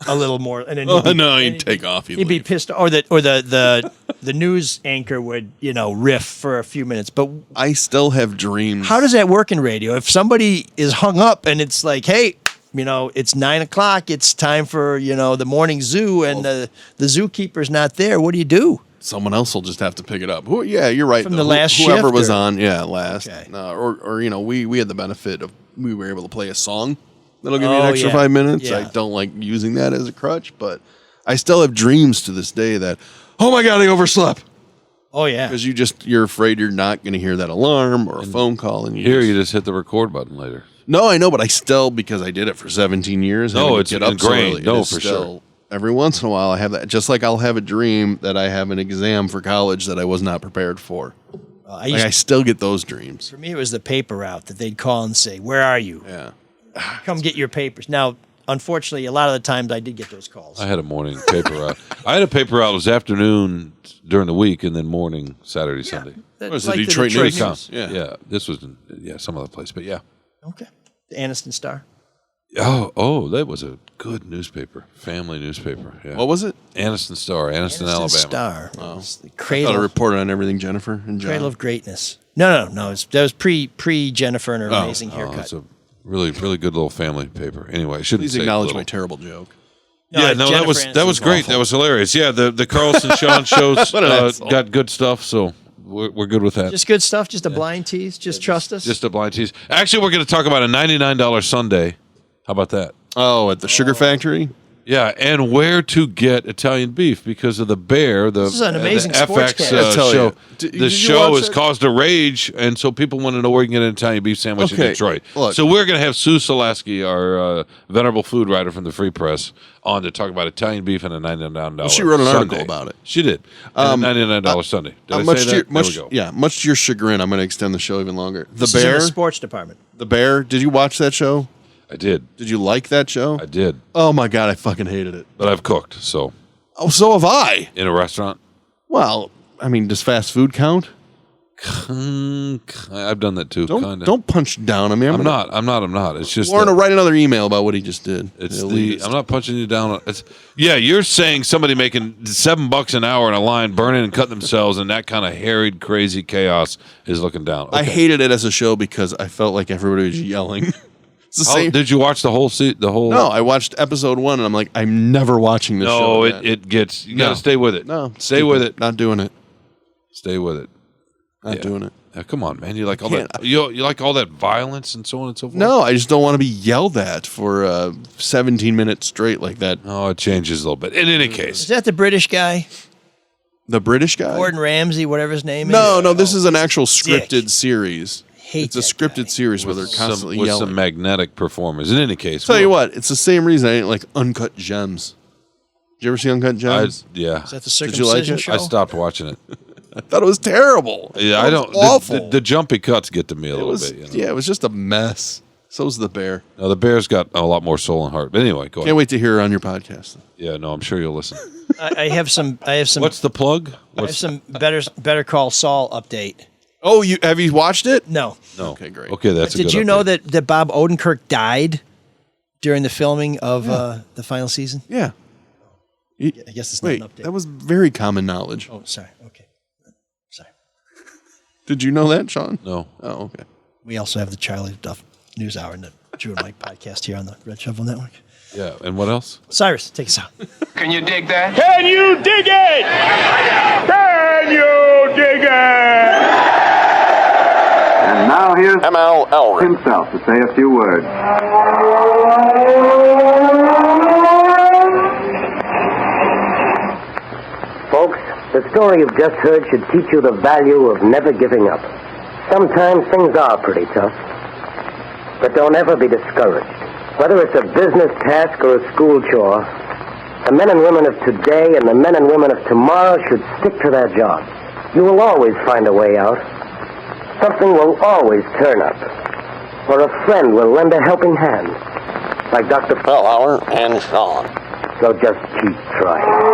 a little more. And then he'd take off. He'd be pissed, or the news anchor would riff for a few minutes. But I still have dreams. How does that work in radio? If somebody is hung up and it's like, hey, it's 9 o'clock, it's time for the morning zoo, and the zookeeper's not there. What do you do? Someone else will just have to pick it up. Yeah, you're right. From the last whoever shift was on, last. Okay. We had the benefit of we were able to play a song. That'll give you an extra 5 minutes. Yeah. I don't like using that as a crutch, but I still have dreams to this day that, oh my God, I overslept. Oh, yeah. Because you're afraid you're not going to hear that alarm or a phone call. And you just hit the record button later. No, I know, but I still, because I did it for 17 years. No, it's get up so ingrained. early, No, it is for still- sure. Every once in a while, I have that. Just like I'll have a dream that I have an exam for college that I was not prepared for. I still get those dreams. For me, it was the paper route that they'd call and say, "Where are you? Yeah, come get your papers." Now, unfortunately, a lot of the times I did get those calls. I had a morning paper route. I had a paper route. It was afternoon during the week, and then morning Saturday, Sunday. That's was like the the Detroit Detroit News? News. Yeah. This was some other place, but yeah. Okay. The Anniston Star. Oh, that was a good newspaper, family newspaper. Yeah. What was it? Anniston Star, Anniston, Alabama. Star. Oh. It's the I cradle. thought I reported on everything, Jennifer and John. Cradle of greatness. No. That was pre Jennifer and her amazing Oh, haircut. it's a really good little family paper. Anyway, I shouldn't Please say acknowledge little. my terrible joke. Yeah, no, that was great. That was hilarious. Yeah, the Carlson Shawn shows What an asshole. got good stuff, so we're good with that. Just good stuff. Just a blind tease. Just trust us. Just a blind tease. Actually, we're going to talk about a $99 sundae. How about that? Oh, at the Sugar Factory? Yeah, and where to get Italian beef because of the Bear. This is an amazing the sports FX cast. show. Did The you show watch has it? caused a rage, and so people want to know where you can get an Italian beef sandwich in Okay, Detroit. look. So we're going to have Sue Salaski, our venerable food writer from the Free Press, on to talk about Italian beef and a $99 Well, she wrote an article sundae. about it. She did. And a $99 sundae. Did I much say to that? your, much, There we go. Yeah, much to your chagrin, I'm going to extend the show even longer. The This is in Bear? the sports department. The Bear? Did you watch that show? I did. Did you like that show? I did. Oh, my God, I fucking hated it. But I've cooked, so. Oh, so have I. In a restaurant? Well, I mean, does fast food count? I've done that too, kind of. Don't punch down on me. I'm not. It's just Lauren that will write another email about what he just did. I'm not punching you down. You're saying somebody making $7 an hour in a line, burning and cutting themselves, and that kind of harried, crazy chaos is looking down. I hated it as a show because I felt like everybody was yelling. It's the same. Did you watch the whole No, I watched episode 1, and I'm like, I'm never watching this show. No, again. it gets. You got No. to stay with it. No, stay stupid. with it. Not doing it. Stay with it. Not doing it. Yeah, come on, man. You like all that? You like all that violence and so on and so forth? No, I just don't want to be yelled at for 17 minutes straight like that. Oh, it changes a little bit. In any Is case, that the British guy? The British guy? Gordon Ramsay, whatever his name is? No, this is an actual scripted series. Hate It's a scripted series where they're constantly with yelling. some magnetic performers. In any case, Tell you what, it's the same reason I didn't like Uncut Gems. Did you ever see Uncut Gems? Yeah. Is that the Did you like circumcision it? show? I stopped watching it. I thought it was terrible. Yeah, It I was don't. Awful. The jumpy cuts get to me a It little was, bit. You know? Yeah, it was just a mess. So's the Bear. No, the Bear's got a lot more soul and heart. But anyway, go ahead. Can't wait to hear her on your podcast. Yeah, no, I'm sure you'll listen. I have some. What's the plug? I have some Better Call Saul update. Oh, have you watched it? No. No. Okay, great. Okay, that's. Did you know that Bob Odenkirk died during the filming of the final season? Yeah. I guess it's not Wait, an update. that was very common knowledge. Oh, sorry. Okay. Sorry. Did you know that, Shawn? No. Oh, okay. We also have the Charlie Duff News Hour and the Drew and Mike podcast here on the Red Shovel Network. Yeah, and what else? Cyrus, take us out. Can you dig that? Can you dig it? Can you dig it? And now here's M.L. Elric himself to say a few words. Folks, the story you've just heard should teach you the value of never giving up. Sometimes things are pretty tough, but don't ever be discouraged. Whether it's a business task or a school chore, the men and women of today and the men and women of tomorrow should stick to their jobs. You will always find a way out. Something will always turn up, or a friend will lend a helping hand, like Dr. Fellhauer and Shawn. So just keep trying.